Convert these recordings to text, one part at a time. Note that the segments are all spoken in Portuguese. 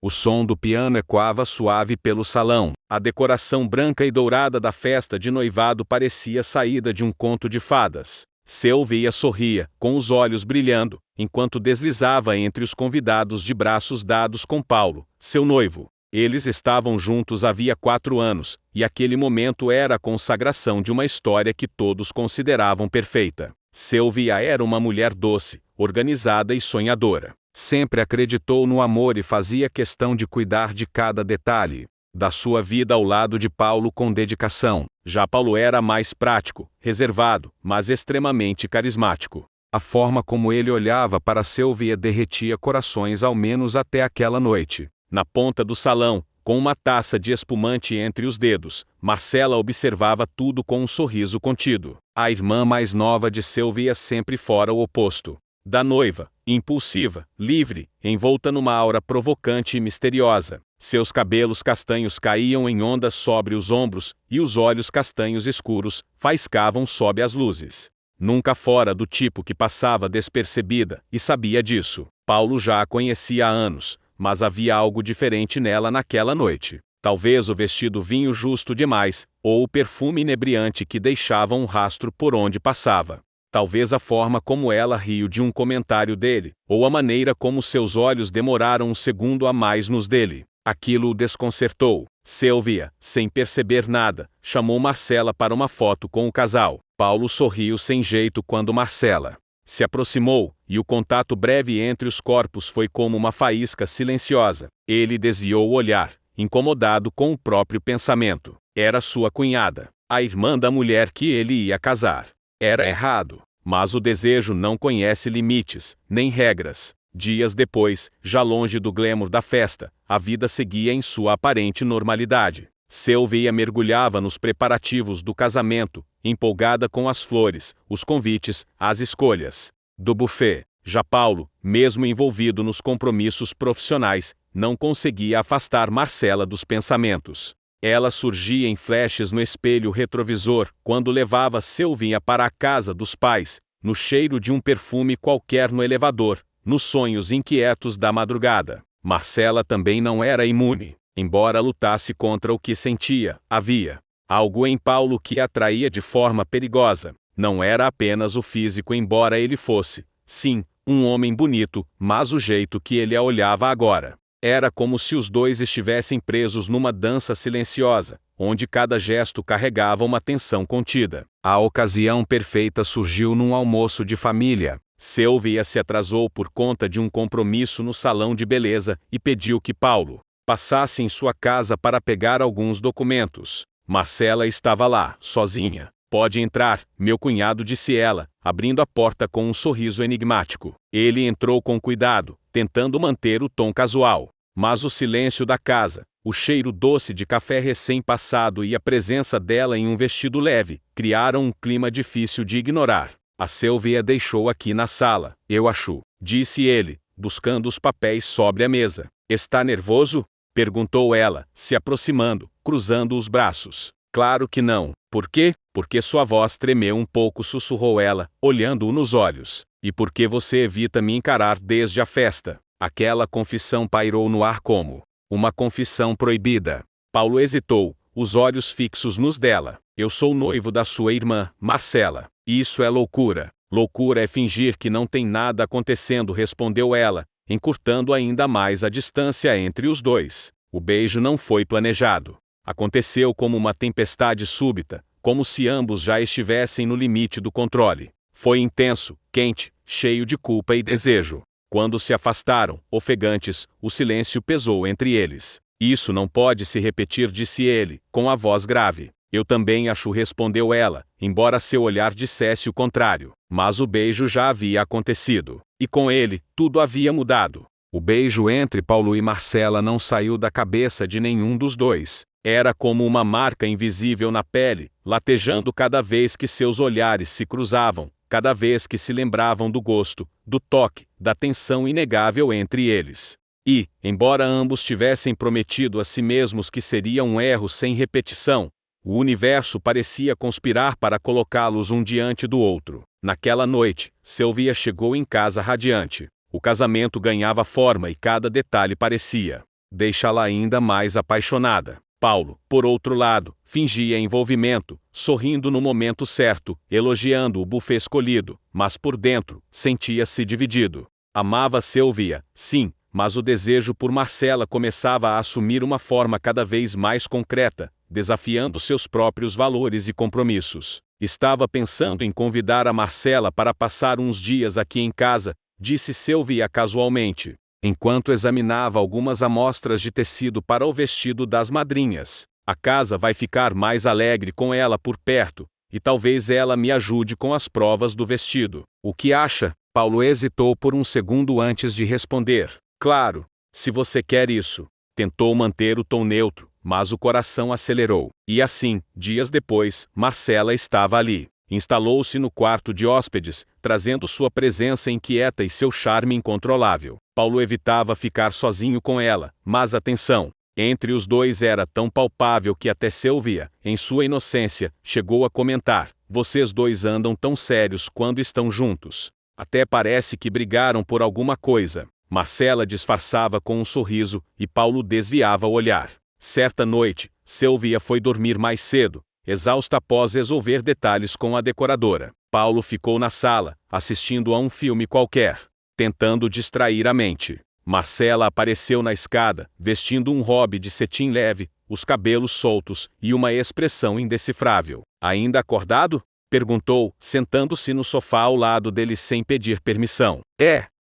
O som do piano ecoava suave pelo salão. A decoração branca e dourada da festa de noivado parecia saída de um conto de fadas. Sylvia sorria, com os olhos brilhando, enquanto deslizava entre os convidados de braços dados com Paulo, seu noivo. Eles estavam juntos havia 4 anos, e aquele momento era a consagração de uma história que todos consideravam perfeita. Sylvia era uma mulher doce, organizada e sonhadora. Sempre acreditou no amor e fazia questão de cuidar de cada detalhe da sua vida ao lado de Paulo com dedicação. Já Paulo era mais prático, reservado, mas extremamente carismático. A forma como ele olhava para Sylvia derretia corações ao menos até aquela noite. Na ponta do salão, com uma taça de espumante entre os dedos, Marcela observava tudo com um sorriso contido. A irmã mais nova de Sylvia sempre fora o oposto da noiva, impulsiva, livre, envolta numa aura provocante e misteriosa. Seus cabelos castanhos caíam em ondas sobre os ombros, e os olhos castanhos escuros faiscavam sob as luzes. Nunca fora do tipo que passava despercebida, e sabia disso. Paulo já a conhecia há anos, mas havia algo diferente nela naquela noite. Talvez o vestido vinho justo demais, ou o perfume inebriante que deixava um rastro por onde passava. Talvez a forma como ela riu de um comentário dele, ou a maneira como seus olhos demoraram um segundo a mais nos dele. Aquilo o desconcertou. Sylvia, sem perceber nada, chamou Marcela para uma foto com o casal. Paulo sorriu sem jeito quando Marcela se aproximou, e o contato breve entre os corpos foi como uma faísca silenciosa. Ele desviou o olhar, incomodado com o próprio pensamento. Era sua cunhada, a irmã da mulher que ele ia casar. Era errado, mas o desejo não conhece limites, nem regras. Dias depois, já longe do glamour da festa, a vida seguia em sua aparente normalidade. Sylvia mergulhava nos preparativos do casamento, empolgada com as flores, os convites, as escolhas do buffet. Já Paulo, mesmo envolvido nos compromissos profissionais, não conseguia afastar Marcela dos pensamentos. Ela surgia em flashes no espelho retrovisor, quando levava Sylvia para a casa dos pais, no cheiro de um perfume qualquer no elevador, nos sonhos inquietos da madrugada. Marcela também não era imune. Embora lutasse contra o que sentia, havia algo em Paulo que a atraía de forma perigosa. Não era apenas o físico, embora ele fosse, sim, um homem bonito, mas o jeito que ele a olhava agora. Era como se os dois estivessem presos numa dança silenciosa, onde cada gesto carregava uma tensão contida. A ocasião perfeita surgiu num almoço de família. Sylvia se atrasou por conta de um compromisso no salão de beleza e pediu que Paulo passasse em sua casa para pegar alguns documentos. Marcela estava lá, sozinha. Pode entrar, meu cunhado, disse ela, abrindo a porta com um sorriso enigmático. Ele entrou com cuidado, tentando manter o tom casual. Mas o silêncio da casa, o cheiro doce de café recém-passado e a presença dela em um vestido leve, criaram um clima difícil de ignorar. A Sylvia deixou aqui na sala, eu acho, disse ele, buscando os papéis sobre a mesa. Está nervoso? Perguntou ela, se aproximando, cruzando os braços. Claro que não. Por quê? Porque sua voz tremeu um pouco, sussurrou ela, olhando-o nos olhos. E por que você evita me encarar desde a festa? Aquela confissão pairou no ar como uma confissão proibida. Paulo hesitou, os olhos fixos nos dela. Eu sou noivo da sua irmã, Marcela. Isso é loucura. Loucura é fingir que não tem nada acontecendo, respondeu ela, encurtando ainda mais a distância entre os dois. O beijo não foi planejado. Aconteceu como uma tempestade súbita, como se ambos já estivessem no limite do controle. Foi intenso, quente, cheio de culpa e desejo. Quando se afastaram, ofegantes, o silêncio pesou entre eles. Isso não pode se repetir, disse ele, com a voz grave. Eu também acho, respondeu ela, embora seu olhar dissesse o contrário. Mas o beijo já havia acontecido. E com ele, tudo havia mudado. O beijo entre Paulo e Marcela não saiu da cabeça de nenhum dos dois. Era como uma marca invisível na pele, latejando cada vez que seus olhares se cruzavam, cada vez que se lembravam do gosto, do toque, da tensão inegável entre eles. E, embora ambos tivessem prometido a si mesmos que seria um erro sem repetição, o universo parecia conspirar para colocá-los um diante do outro. Naquela noite, Sylvia chegou em casa radiante. O casamento ganhava forma e cada detalhe parecia deixá-la ainda mais apaixonada. Paulo, por outro lado, fingia envolvimento, sorrindo no momento certo, elogiando o buffet escolhido, mas por dentro, sentia-se dividido. Amava Sylvia, sim, mas o desejo por Marcela começava a assumir uma forma cada vez mais concreta, desafiando seus próprios valores e compromissos. Estava pensando em convidar a Marcela para passar uns dias aqui em casa, disse Sylvia casualmente, enquanto examinava algumas amostras de tecido para o vestido das madrinhas. A casa vai ficar mais alegre com ela por perto, e talvez ela me ajude com as provas do vestido. O que acha? Paulo hesitou por um segundo antes de responder. Claro, se você quer isso. Tentou manter o tom neutro, mas o coração acelerou. E assim, dias depois, Marcela estava ali. Instalou-se no quarto de hóspedes, trazendo sua presença inquieta e seu charme incontrolável. Paulo evitava ficar sozinho com ela, mas atenção, entre os dois era tão palpável que até Sylvia, em sua inocência, chegou a comentar: vocês dois andam tão sérios quando estão juntos. Até parece que brigaram por alguma coisa. Marcela disfarçava com um sorriso, e Paulo desviava o olhar. Certa noite, Sylvia foi dormir mais cedo, exausta após resolver detalhes com a decoradora. Paulo ficou na sala, assistindo a um filme qualquer, tentando distrair a mente. Marcela apareceu na escada, vestindo um robe de cetim leve, os cabelos soltos e uma expressão indecifrável. Ainda acordado? Perguntou, sentando-se no sofá ao lado dele sem pedir permissão.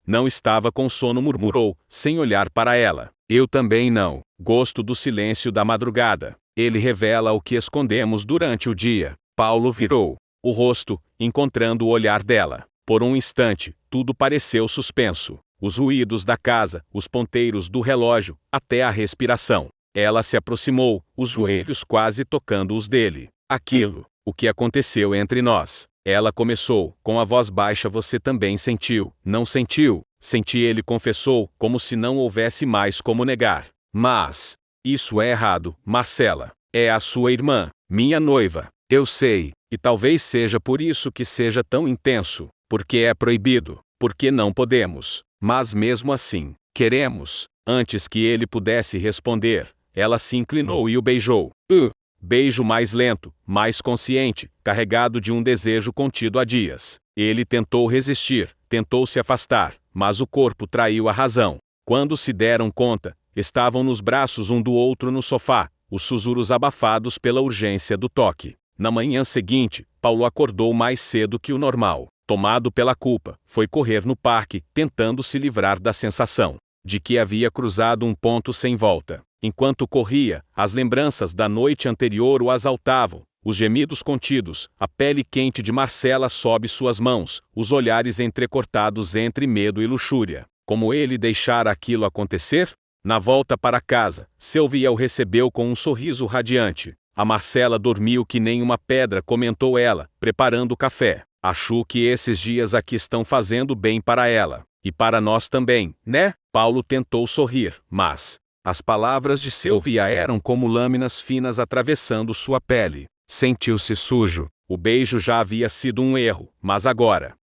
Não estava com sono, murmurou, sem olhar para ela. Eu também não. Gosto do silêncio da madrugada. Ele revela o que escondemos durante o dia. Paulo virou o rosto, encontrando o olhar dela. Por um instante, tudo pareceu suspenso. Os ruídos da casa, os ponteiros do relógio, até a respiração. Ela se aproximou, os joelhos quase tocando os dele. O que aconteceu entre nós? Ela começou, com a voz baixa. Você também sentiu, não sentiu? Senti, ele confessou, como se não houvesse mais como negar. Mas isso é errado, Marcela. É a sua irmã, minha noiva. Eu sei, e talvez seja por isso que seja tão intenso. Porque é proibido, porque não podemos. Mas mesmo assim, queremos. Antes que ele pudesse responder, ela se inclinou e o beijou. Beijo mais lento, mais consciente, carregado de um desejo contido há dias. Ele tentou resistir, tentou se afastar, mas o corpo traiu a razão. Quando se deram conta, estavam nos braços um do outro no sofá, os sussurros abafados pela urgência do toque. Na manhã seguinte, Paulo acordou mais cedo que o normal. Tomado pela culpa, foi correr no parque, tentando se livrar da sensação de que havia cruzado um ponto sem volta. Enquanto corria, as lembranças da noite anterior o assaltavam, os gemidos contidos, a pele quente de Marcela sob suas mãos, os olhares entrecortados entre medo e luxúria. Como ele deixara aquilo acontecer? Na volta para casa, Sylvia o recebeu com um sorriso radiante. A Marcela dormiu que nem uma pedra, comentou ela, preparando o café. Acho que esses dias aqui estão fazendo bem para ela. E para nós também, né? Paulo tentou sorrir, mas as palavras de Sylvia eram como lâminas finas atravessando sua pele. Sentiu-se sujo. O beijo já havia sido um erro, mas agora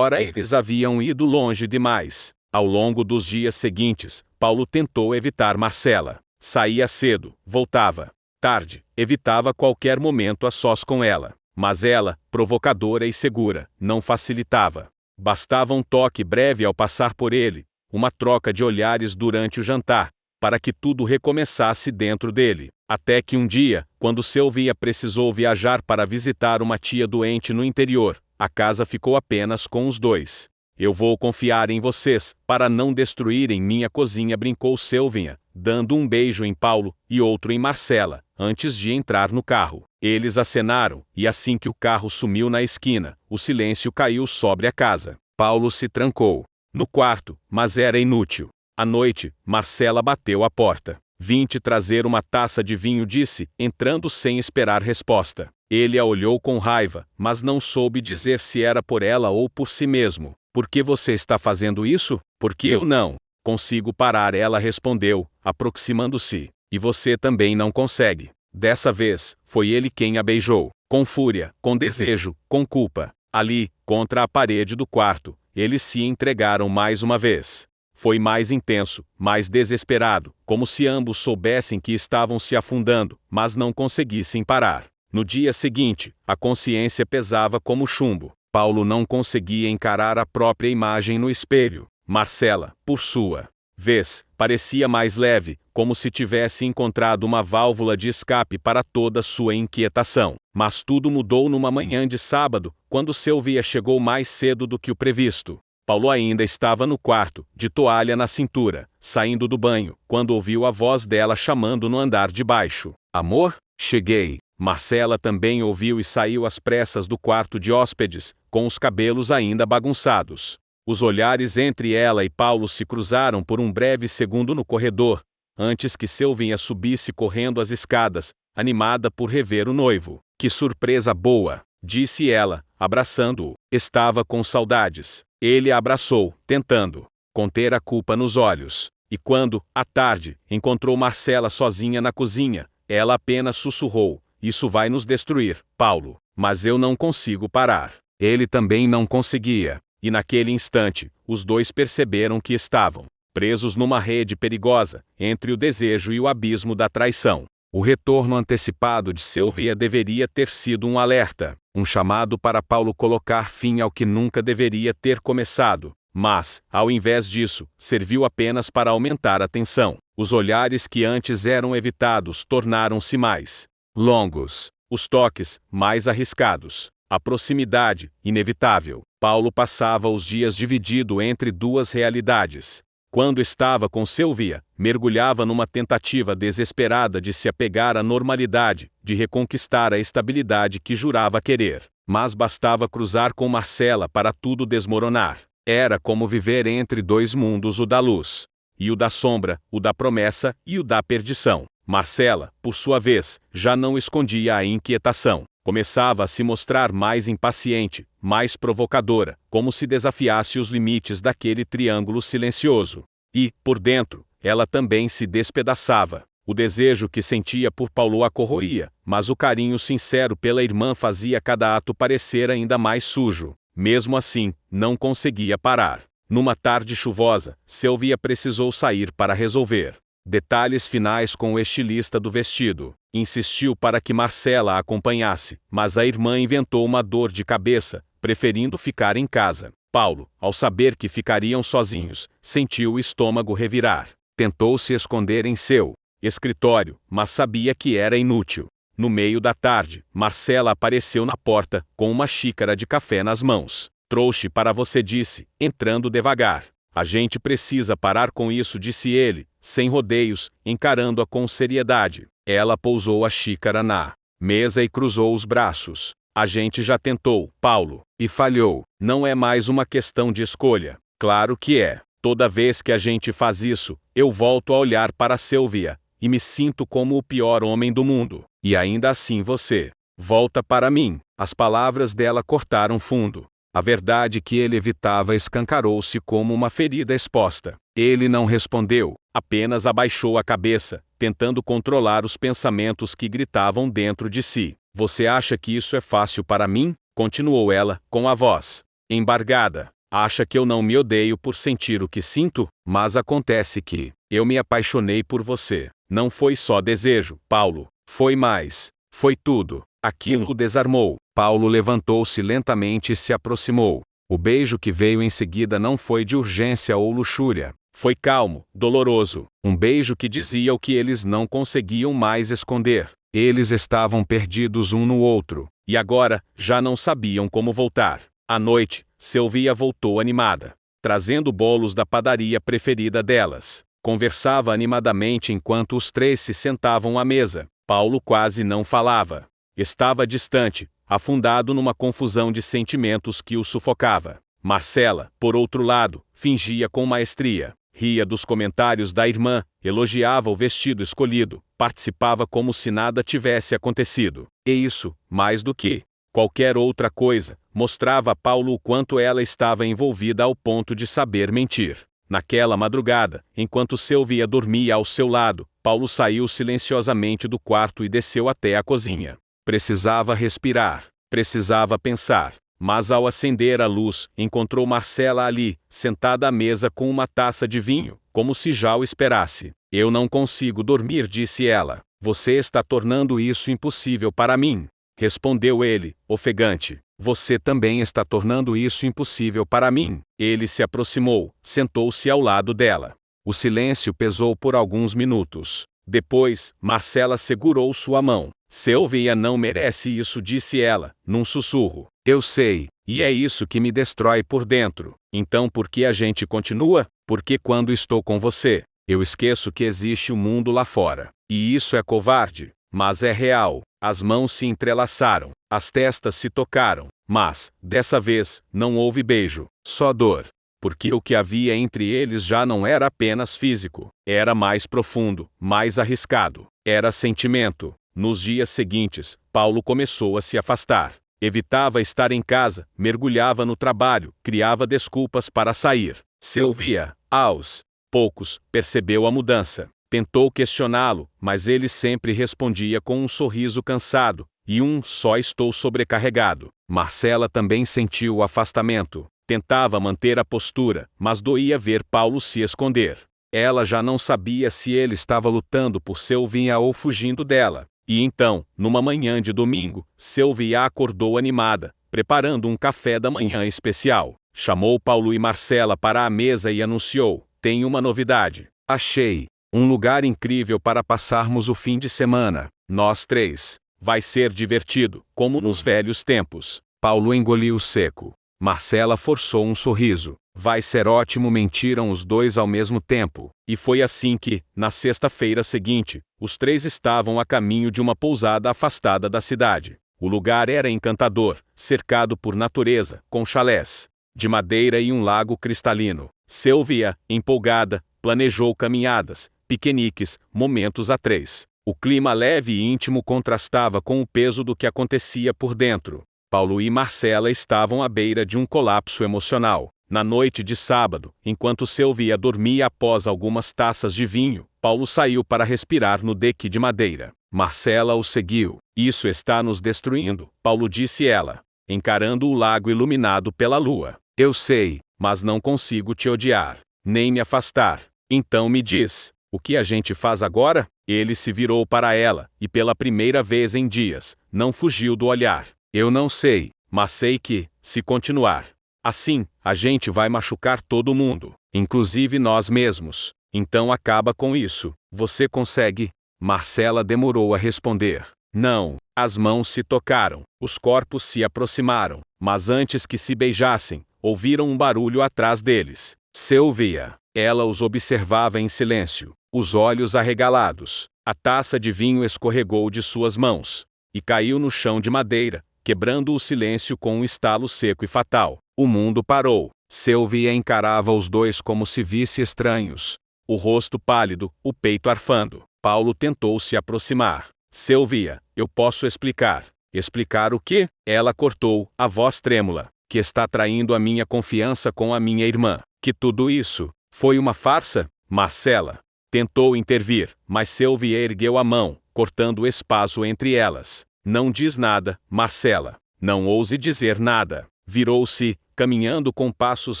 eles haviam ido longe demais. Ao longo dos dias seguintes, Paulo tentou evitar Marcela. Saía cedo, voltava tarde, evitava qualquer momento a sós com ela. Mas ela, provocadora e segura, não facilitava. Bastava um toque breve ao passar por ele, uma troca de olhares durante o jantar, para que tudo recomeçasse dentro dele. Até que um dia, quando Sylvia precisou viajar para visitar uma tia doente no interior, a casa ficou apenas com os dois. Eu vou confiar em vocês, para não destruírem minha cozinha, brincou Sylvia, dando um beijo em Paulo e outro em Marcela, antes de entrar no carro. Eles acenaram, e assim que o carro sumiu na esquina, o silêncio caiu sobre a casa. Paulo se trancou no quarto, mas era inútil. À noite, Marcela bateu à porta. Vim te trazer uma taça de vinho, disse, entrando sem esperar resposta. Ele a olhou com raiva, mas não soube dizer se era por ela ou por si mesmo. Por que você está fazendo isso? Porque eu não consigo parar, ela respondeu, aproximando-se. E você também não consegue. Dessa vez, foi ele quem a beijou. Com fúria, com desejo, com culpa. Ali, contra a parede do quarto, eles se entregaram mais uma vez. foi mais intenso, mais desesperado, como se ambos soubessem que estavam se afundando, mas não conseguissem parar. No dia seguinte, a consciência pesava como chumbo. Paulo não conseguia encarar a própria imagem no espelho. Marcela, por sua vez, parecia mais leve, como se tivesse encontrado uma válvula de escape para toda sua inquietação. Mas tudo mudou numa manhã de sábado, quando Sylvia chegou mais cedo do que o previsto. Paulo ainda estava no quarto, de toalha na cintura, saindo do banho, quando ouviu a voz dela chamando no andar de baixo. Amor? Cheguei. Marcela também ouviu e saiu às pressas do quarto de hóspedes, com os cabelos ainda bagunçados. Os olhares entre ela e Paulo se cruzaram por um breve segundo no corredor, antes que Sylvia subisse correndo as escadas, animada por rever o noivo. Que surpresa boa! Disse ela, abraçando-o. Estava com saudades. Ele a abraçou, tentando conter a culpa nos olhos. E quando, à tarde, encontrou Marcela sozinha na cozinha, ela apenas sussurrou: "Isso vai nos destruir, Paulo." Mas eu não consigo parar. Ele também não conseguia. E naquele instante, os dois perceberam que estavam presos numa rede perigosa, entre o desejo e o abismo da traição. O retorno antecipado de Sylvia deveria ter sido um alerta, um chamado para Paulo colocar fim ao que nunca deveria ter começado. Mas, ao invés disso, serviu apenas para aumentar a tensão. Os olhares que antes eram evitados tornaram-se mais longos, os toques mais arriscados. A proximidade, inevitável. Paulo passava os dias dividido entre duas realidades. Quando estava com Sylvia, mergulhava numa tentativa desesperada de se apegar à normalidade, de reconquistar a estabilidade que jurava querer. Mas bastava cruzar com Marcela para tudo desmoronar. Era como viver entre dois mundos, o da luz e o da sombra, o da promessa e o da perdição. Marcela, por sua vez, já não escondia a inquietação. Começava a se mostrar mais impaciente, mais provocadora, como se desafiasse os limites daquele triângulo silencioso. E, por dentro, ela também se despedaçava. O desejo que sentia por Paulo a corroía, mas o carinho sincero pela irmã fazia cada ato parecer ainda mais sujo. Mesmo assim, não conseguia parar. Numa tarde chuvosa, Sylvia precisou sair para resolver detalhes finais com o estilista do vestido. Insistiu para que Marcela a acompanhasse, mas a irmã inventou uma dor de cabeça, preferindo ficar em casa. Paulo, ao saber que ficariam sozinhos, sentiu o estômago revirar. Tentou se esconder em seu escritório, mas sabia que era inútil. No meio da tarde, Marcela apareceu na porta, com uma xícara de café nas mãos. "Trouxe para você", disse, entrando devagar. "A gente precisa parar com isso", disse ele, sem rodeios, encarando-a com seriedade. Ela pousou a xícara na mesa e cruzou os braços. "A gente já tentou, Paulo, e falhou. Não é mais uma questão de escolha." "Claro que é. Toda vez que a gente faz isso, eu volto a olhar para Sylvia, e me sinto como o pior homem do mundo. E ainda assim você volta para mim." As palavras dela cortaram fundo. A verdade que ele evitava escancarou-se como uma ferida exposta. Ele não respondeu, apenas abaixou a cabeça, tentando controlar os pensamentos que gritavam dentro de si. "Você acha que isso é fácil para mim?" continuou ela, com a voz embargada. "Acha que eu não me odeio por sentir o que sinto? Mas acontece que eu me apaixonei por você. Não foi só desejo, Paulo. Foi mais. Foi tudo." Aquilo o desarmou. Paulo levantou-se lentamente e se aproximou. O beijo que veio em seguida não foi de urgência ou luxúria. Foi calmo, doloroso. Um beijo que dizia o que eles não conseguiam mais esconder. Eles estavam perdidos um no outro. E agora, já não sabiam como voltar. À noite, Sylvia voltou animada, trazendo bolos da padaria preferida delas. Conversava animadamente enquanto os três se sentavam à mesa. Paulo quase não falava. Estava distante, afundado numa confusão de sentimentos que o sufocava. Marcela, por outro lado, fingia com maestria. Ria dos comentários da irmã, elogiava o vestido escolhido, participava como se nada tivesse acontecido. E isso, mais do que qualquer outra coisa, mostrava a Paulo o quanto ela estava envolvida ao ponto de saber mentir. Naquela madrugada, enquanto Sylvia dormia ao seu lado, Paulo saiu silenciosamente do quarto e desceu até a cozinha. Precisava respirar, precisava pensar. mas ao acender a luz, encontrou Marcela ali, sentada à mesa com uma taça de vinho, como se já o esperasse. Eu não consigo dormir, disse ela. Você está tornando isso impossível para mim. Respondeu ele, ofegante. Você também está tornando isso impossível para mim. Ele se aproximou, sentou-se ao lado dela. O silêncio pesou por alguns minutos. Depois, Marcela segurou sua mão. Sylvia não merece isso, disse ela, num sussurro. Eu sei, e é isso que me destrói por dentro. Então por que a gente continua? Porque quando estou com você, eu esqueço que existe o mundo lá fora. E isso é covarde, mas é real. As mãos se entrelaçaram, as testas se tocaram, mas, dessa vez, não houve beijo, só dor. Porque o que havia entre eles já não era apenas físico, era mais profundo, mais arriscado, era sentimento. Nos dias seguintes, Paulo começou a se afastar. Evitava estar em casa, mergulhava no trabalho, criava desculpas para sair. Sylvia, aos poucos, percebeu a mudança. Tentou questioná-lo, mas ele sempre respondia com um sorriso cansado, e só estou sobrecarregado. Marcela também sentiu o afastamento. Tentava manter a postura, mas doía ver Paulo se esconder. Ela já não sabia se ele estava lutando por Sylvia ou fugindo dela. E então, numa manhã de domingo, Sylvia acordou animada, preparando um café da manhã especial. Chamou Paulo e Marcela para a mesa e anunciou: "Tenho uma novidade. Achei um lugar incrível para passarmos o fim de semana. Nós três. Vai ser divertido, como nos velhos tempos." Paulo engoliu seco. Marcela forçou um sorriso. Vai ser ótimo, mentiram os dois ao mesmo tempo. E foi assim que, na sexta-feira seguinte, os três estavam a caminho de uma pousada afastada da cidade. O lugar era encantador, cercado por natureza, com chalés de madeira e um lago cristalino. Sylvia, empolgada, planejou caminhadas, piqueniques, momentos a três. O clima leve e íntimo contrastava com o peso do que acontecia por dentro. Paulo e Marcela estavam à beira de um colapso emocional. Na noite de sábado, enquanto Sylvia dormia após algumas taças de vinho, Paulo saiu para respirar no deck de madeira. Marcela o seguiu. Isso está nos destruindo, Paulo disse ela, encarando o lago iluminado pela lua. Eu sei, mas não consigo te odiar, nem me afastar. Então me diz, o que a gente faz agora? Ele se virou para ela, e pela primeira vez em dias, não fugiu do olhar. Eu não sei, mas sei que, se continuar assim, a gente vai machucar todo mundo, inclusive nós mesmos. Então acaba com isso. Você consegue? Marcela demorou a responder. Não. As mãos se tocaram, os corpos se aproximaram, mas antes que se beijassem, ouviram um barulho atrás deles. Sylvia. Ela os observava em silêncio, os olhos arregalados. A taça de vinho escorregou de suas mãos e caiu no chão de madeira, quebrando o silêncio com um estalo seco e fatal. O mundo parou. Sylvia encarava os dois como se visse estranhos. O rosto pálido, o peito arfando. Paulo tentou se aproximar. Sylvia, eu posso explicar. Explicar o quê? Ela cortou, a voz trêmula. Que está traindo a minha confiança com a minha irmã. Que tudo isso foi uma farsa? Marcela tentou intervir, mas Sylvia ergueu a mão, cortando o espaço entre elas. Não diz nada, Marcela. Não ouse dizer nada. Virou-se, caminhando com passos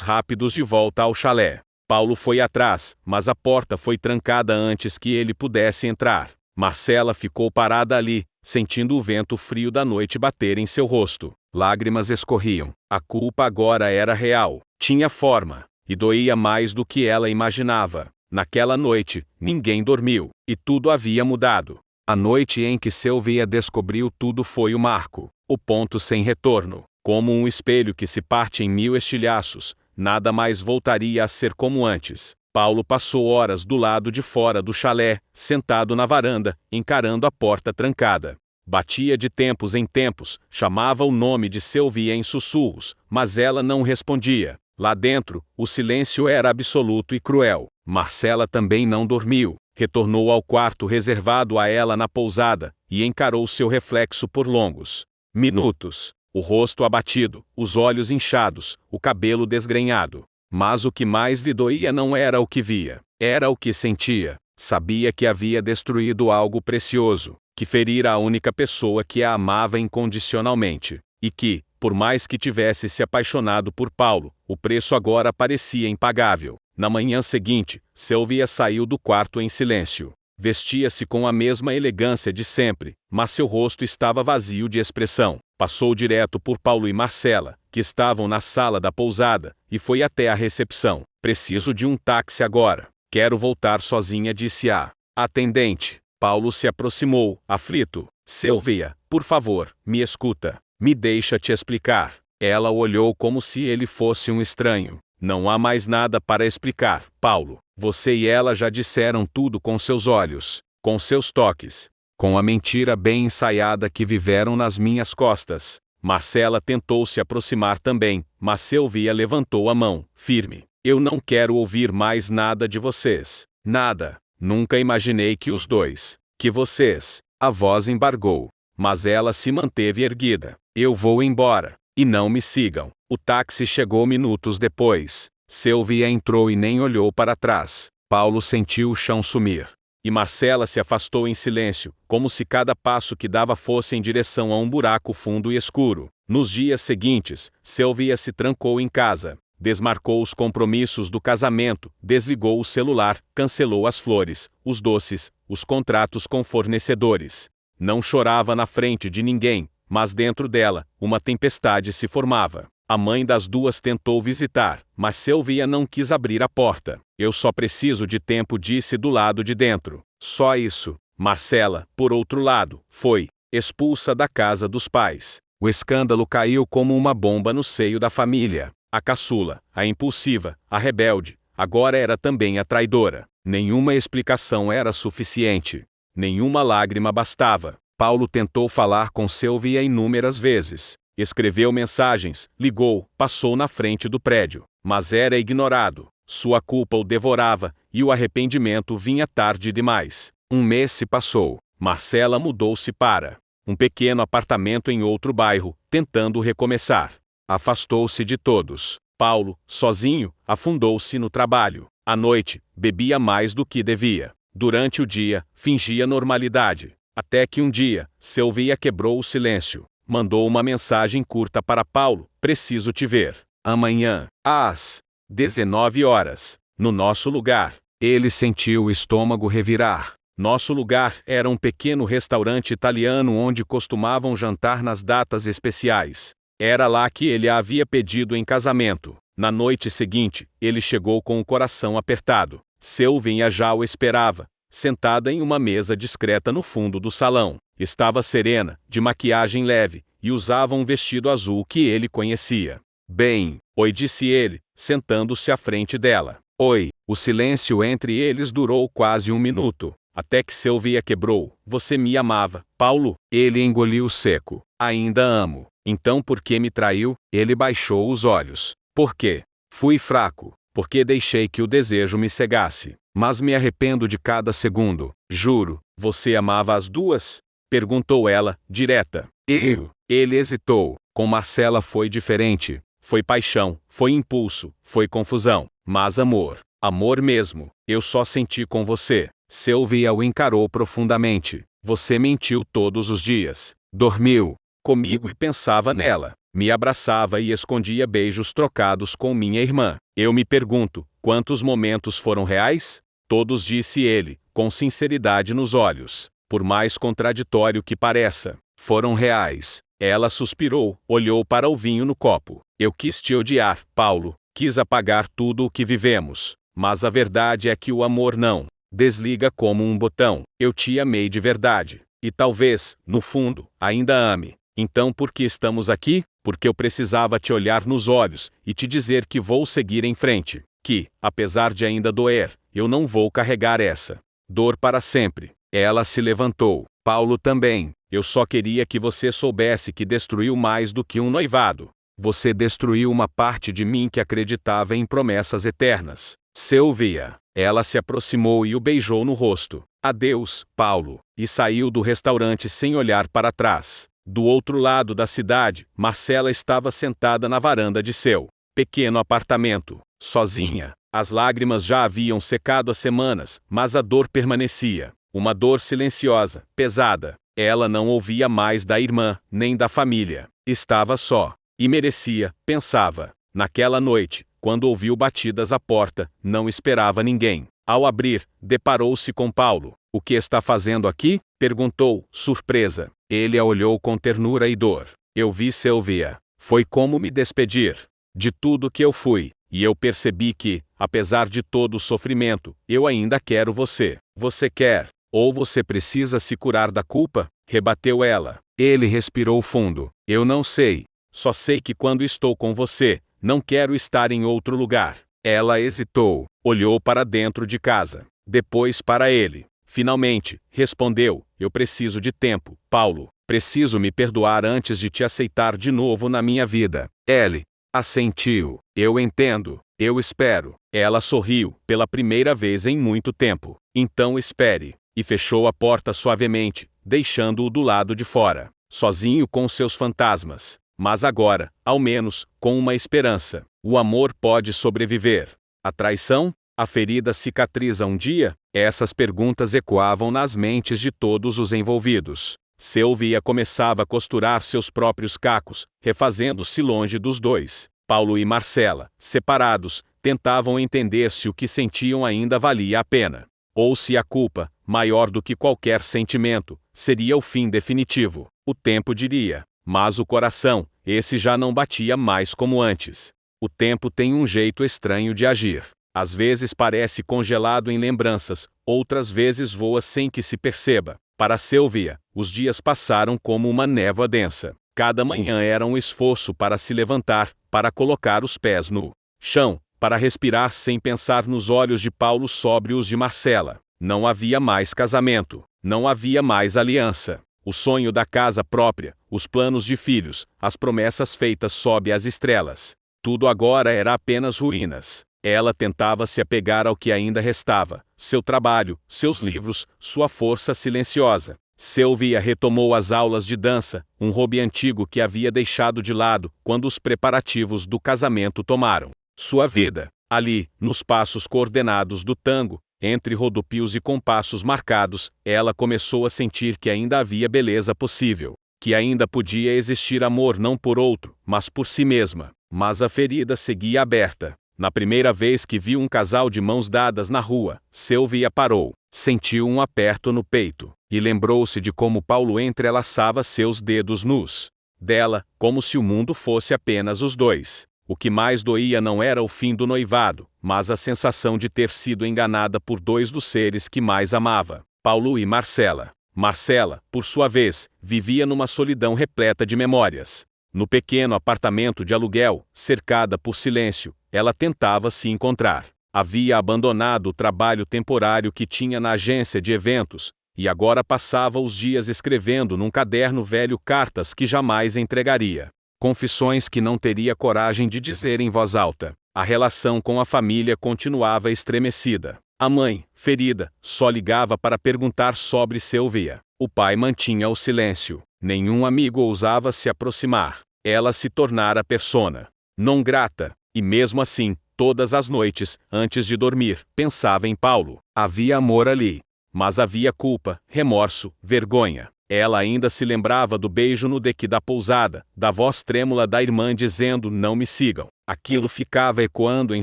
rápidos de volta ao chalé. Paulo foi atrás, mas a porta foi trancada antes que ele pudesse entrar. Marcela ficou parada ali, sentindo o vento frio da noite bater em seu rosto. Lágrimas escorriam. A culpa agora era real, tinha forma, e doía mais do que ela imaginava. Naquela noite, ninguém dormiu, e tudo havia mudado. A noite em que Sylvia descobriu tudo foi o marco, o ponto sem retorno. Como um espelho que se parte em 1000 estilhaços, nada mais voltaria a ser como antes. Paulo passou horas do lado de fora do chalé, sentado na varanda, encarando a porta trancada. Batia de tempos em tempos, chamava o nome de Sylvia em sussurros, mas ela não respondia. Lá dentro, o silêncio era absoluto e cruel. Marcela também não dormiu. Retornou ao quarto reservado a ela na pousada, e encarou seu reflexo por longos minutos. O rosto abatido, os olhos inchados, o cabelo desgrenhado. Mas o que mais lhe doía não era o que via, era o que sentia. Sabia que havia destruído algo precioso, que ferira a única pessoa que a amava incondicionalmente, e que, Por mais que tivesse se apaixonado por Paulo, o preço agora parecia impagável. Na manhã seguinte, Sylvia saiu do quarto em silêncio. Vestia-se com a mesma elegância de sempre, mas seu rosto estava vazio de expressão. Passou direto por Paulo e Marcela, que estavam na sala da pousada, e foi até a recepção. Preciso de um táxi agora. Quero voltar sozinha, disse a atendente. Paulo se aproximou, aflito. Sylvia, por favor, me escuta. Me deixa te explicar. Ela olhou como se ele fosse um estranho. Não há mais nada para explicar, Paulo. Você e ela já disseram tudo com seus olhos, com seus toques, com a mentira bem ensaiada que viveram nas minhas costas. Marcela tentou se aproximar também, mas Sylvia levantou a mão, firme. Eu não quero ouvir mais nada de vocês. Nada. Nunca imaginei que os dois, que vocês. A voz embargou, mas ela se manteve erguida. Eu vou embora, e não me sigam. O táxi chegou minutos depois. Sylvia entrou e nem olhou para trás. Paulo sentiu o chão sumir. E Marcela se afastou em silêncio, como se cada passo que dava fosse em direção a um buraco fundo e escuro. Nos dias seguintes, Sylvia se trancou em casa, desmarcou os compromissos do casamento, desligou o celular, cancelou as flores, os doces, os contratos com fornecedores. Não chorava na frente de ninguém, mas dentro dela, uma tempestade se formava. A mãe das duas tentou visitar, mas Sylvia não quis abrir a porta. Eu só preciso de tempo, disse do lado de dentro. Só isso. Marcela, por outro lado, foi expulsa da casa dos pais. O escândalo caiu como uma bomba no seio da família. A caçula, a impulsiva, a rebelde, agora era também a traidora. Nenhuma explicação era suficiente. Nenhuma lágrima bastava. Paulo tentou falar com Sylvia inúmeras vezes. Escreveu mensagens, ligou, passou na frente do prédio. Mas era ignorado. Sua culpa o devorava, e o arrependimento vinha tarde demais. Um mês se passou. Marcela mudou-se para um pequeno apartamento em outro bairro, tentando recomeçar. Afastou-se de todos. Paulo, sozinho, afundou-se no trabalho. À noite, bebia mais do que devia. Durante o dia, fingia normalidade. Até que um dia, Sylvia quebrou o silêncio. Mandou uma mensagem curta para Paulo: preciso te ver. Amanhã, às 19 horas, no nosso lugar. Ele sentiu o estômago revirar. Nosso lugar era um pequeno restaurante italiano onde costumavam jantar nas datas especiais. Era lá que ele a havia pedido em casamento. Na noite seguinte, ele chegou com o coração apertado. Sylvia já o esperava, sentada em uma mesa discreta no fundo do salão. Estava serena, de maquiagem leve, e usava um vestido azul que ele conhecia. Bem, oi, disse ele, sentando-se à frente dela. Oi. O silêncio entre eles durou quase um minuto, até que Sylvia quebrou. Você me amava, Paulo? Ele engoliu seco. Ainda amo. Então por que me traiu? Ele baixou os olhos. Por quê? Fui fraco, porque deixei que o desejo me cegasse. Mas me arrependo de cada segundo. Juro. Você amava as duas? Perguntou ela, direta. Eu. Ele hesitou. Com Marcela foi diferente. Foi paixão, foi impulso, foi confusão. Mas amor. Amor mesmo. Eu só senti com você. Sylvia o encarou profundamente. Você mentiu todos os dias. Dormiu comigo e pensava nela. Me abraçava e escondia beijos trocados com minha irmã. Eu me pergunto, quantos momentos foram reais? Todos, disse ele, com sinceridade nos olhos. Por mais contraditório que pareça, foram reais. Ela suspirou, olhou para o vinho no copo. Eu quis te odiar, Paulo. Quis apagar tudo o que vivemos. Mas a verdade é que o amor não desliga como um botão. Eu te amei de verdade. E talvez, no fundo, ainda ame. Então por que estamos aqui? Porque eu precisava te olhar nos olhos e te dizer que vou seguir em frente. Que, apesar de ainda doer, eu não vou carregar essa dor para sempre. Ela se levantou. Paulo também. Eu só queria que você soubesse que destruiu mais do que um noivado. Você destruiu uma parte de mim que acreditava em promessas eternas. Sylvia. Ela se aproximou e o beijou no rosto. Adeus, Paulo. E saiu do restaurante sem olhar para trás. Do outro lado da cidade, Marcela estava sentada na varanda de seu pequeno apartamento, sozinha. As lágrimas já haviam secado há semanas, mas a dor permanecia. Uma dor silenciosa, pesada. Ela não ouvia mais da irmã, nem da família. Estava só. E merecia, pensava. Naquela noite, quando ouviu batidas à porta, não esperava ninguém. Ao abrir, deparou-se com Paulo. O que está fazendo aqui? Perguntou, surpresa. Ele a olhou com ternura e dor. Eu vi Silvia. Foi como me despedir de tudo que eu fui, e eu percebi que, apesar de todo o sofrimento, eu ainda quero você. Você quer, ou você precisa se curar da culpa? Rebateu ela. Ele respirou fundo. Eu não sei. Só sei que quando estou com você, não quero estar em outro lugar. Ela hesitou, olhou para dentro de casa, depois para ele. Finalmente, respondeu, eu preciso de tempo, Paulo. Preciso me perdoar antes de te aceitar de novo na minha vida. Ele assentiu. Eu entendo. Eu espero. Ela sorriu, pela primeira vez em muito tempo. Então espere. E fechou a porta suavemente, deixando-o do lado de fora, sozinho com seus fantasmas. Mas agora, ao menos, com uma esperança. O amor pode sobreviver. A traição? A ferida cicatriza um dia? Essas perguntas ecoavam nas mentes de todos os envolvidos. Silvia começava a costurar seus próprios cacos, refazendo-se longe dos dois. Paulo e Marcela, separados, tentavam entender se o que sentiam ainda valia a pena. Ou se a culpa, maior do que qualquer sentimento, seria o fim definitivo. O tempo diria. Mas o coração, esse já não batia mais como antes. O tempo tem um jeito estranho de agir. Às vezes parece congelado em lembranças, outras vezes voa sem que se perceba. Para Silvia, os dias passaram como uma névoa densa. Cada manhã era um esforço para se levantar, para colocar os pés no chão, para respirar sem pensar nos olhos de Paulo sobre os de Marcela. Não havia mais casamento, não havia mais aliança. O sonho da casa própria, os planos de filhos, as promessas feitas sob as estrelas. Tudo agora era apenas ruínas. Ela tentava se apegar ao que ainda restava, seu trabalho, seus livros, sua força silenciosa. Silvia retomou as aulas de dança, um hobby antigo que havia deixado de lado quando os preparativos do casamento tomaram sua vida. Ali, nos passos coordenados do tango, entre rodopios e compassos marcados, ela começou a sentir que ainda havia beleza possível, que ainda podia existir amor não por outro, mas por si mesma. Mas a ferida seguia aberta. Na primeira vez que viu um casal de mãos dadas na rua, Silvia parou, sentiu um aperto no peito, e lembrou-se de como Paulo entrelaçava seus dedos nus dela, como se o mundo fosse apenas os dois. O que mais doía não era o fim do noivado, mas a sensação de ter sido enganada por dois dos seres que mais amava, Paulo e Marcela. Marcela, por sua vez, vivia numa solidão repleta de memórias. No pequeno apartamento de aluguel, cercada por silêncio, ela tentava se encontrar. Havia abandonado o trabalho temporário que tinha na agência de eventos, e agora passava os dias escrevendo num caderno velho cartas que jamais entregaria. Confissões que não teria coragem de dizer em voz alta. A relação com a família continuava estremecida. A mãe, ferida, só ligava para perguntar sobre Silvia. O pai mantinha o silêncio. Nenhum amigo ousava se aproximar. Ela se tornara persona non grata, e mesmo assim, todas as noites, antes de dormir, pensava em Paulo. Havia amor ali, mas havia culpa, remorso, vergonha. Ela ainda se lembrava do beijo no deck da pousada, da voz trêmula da irmã dizendo não me sigam. Aquilo ficava ecoando em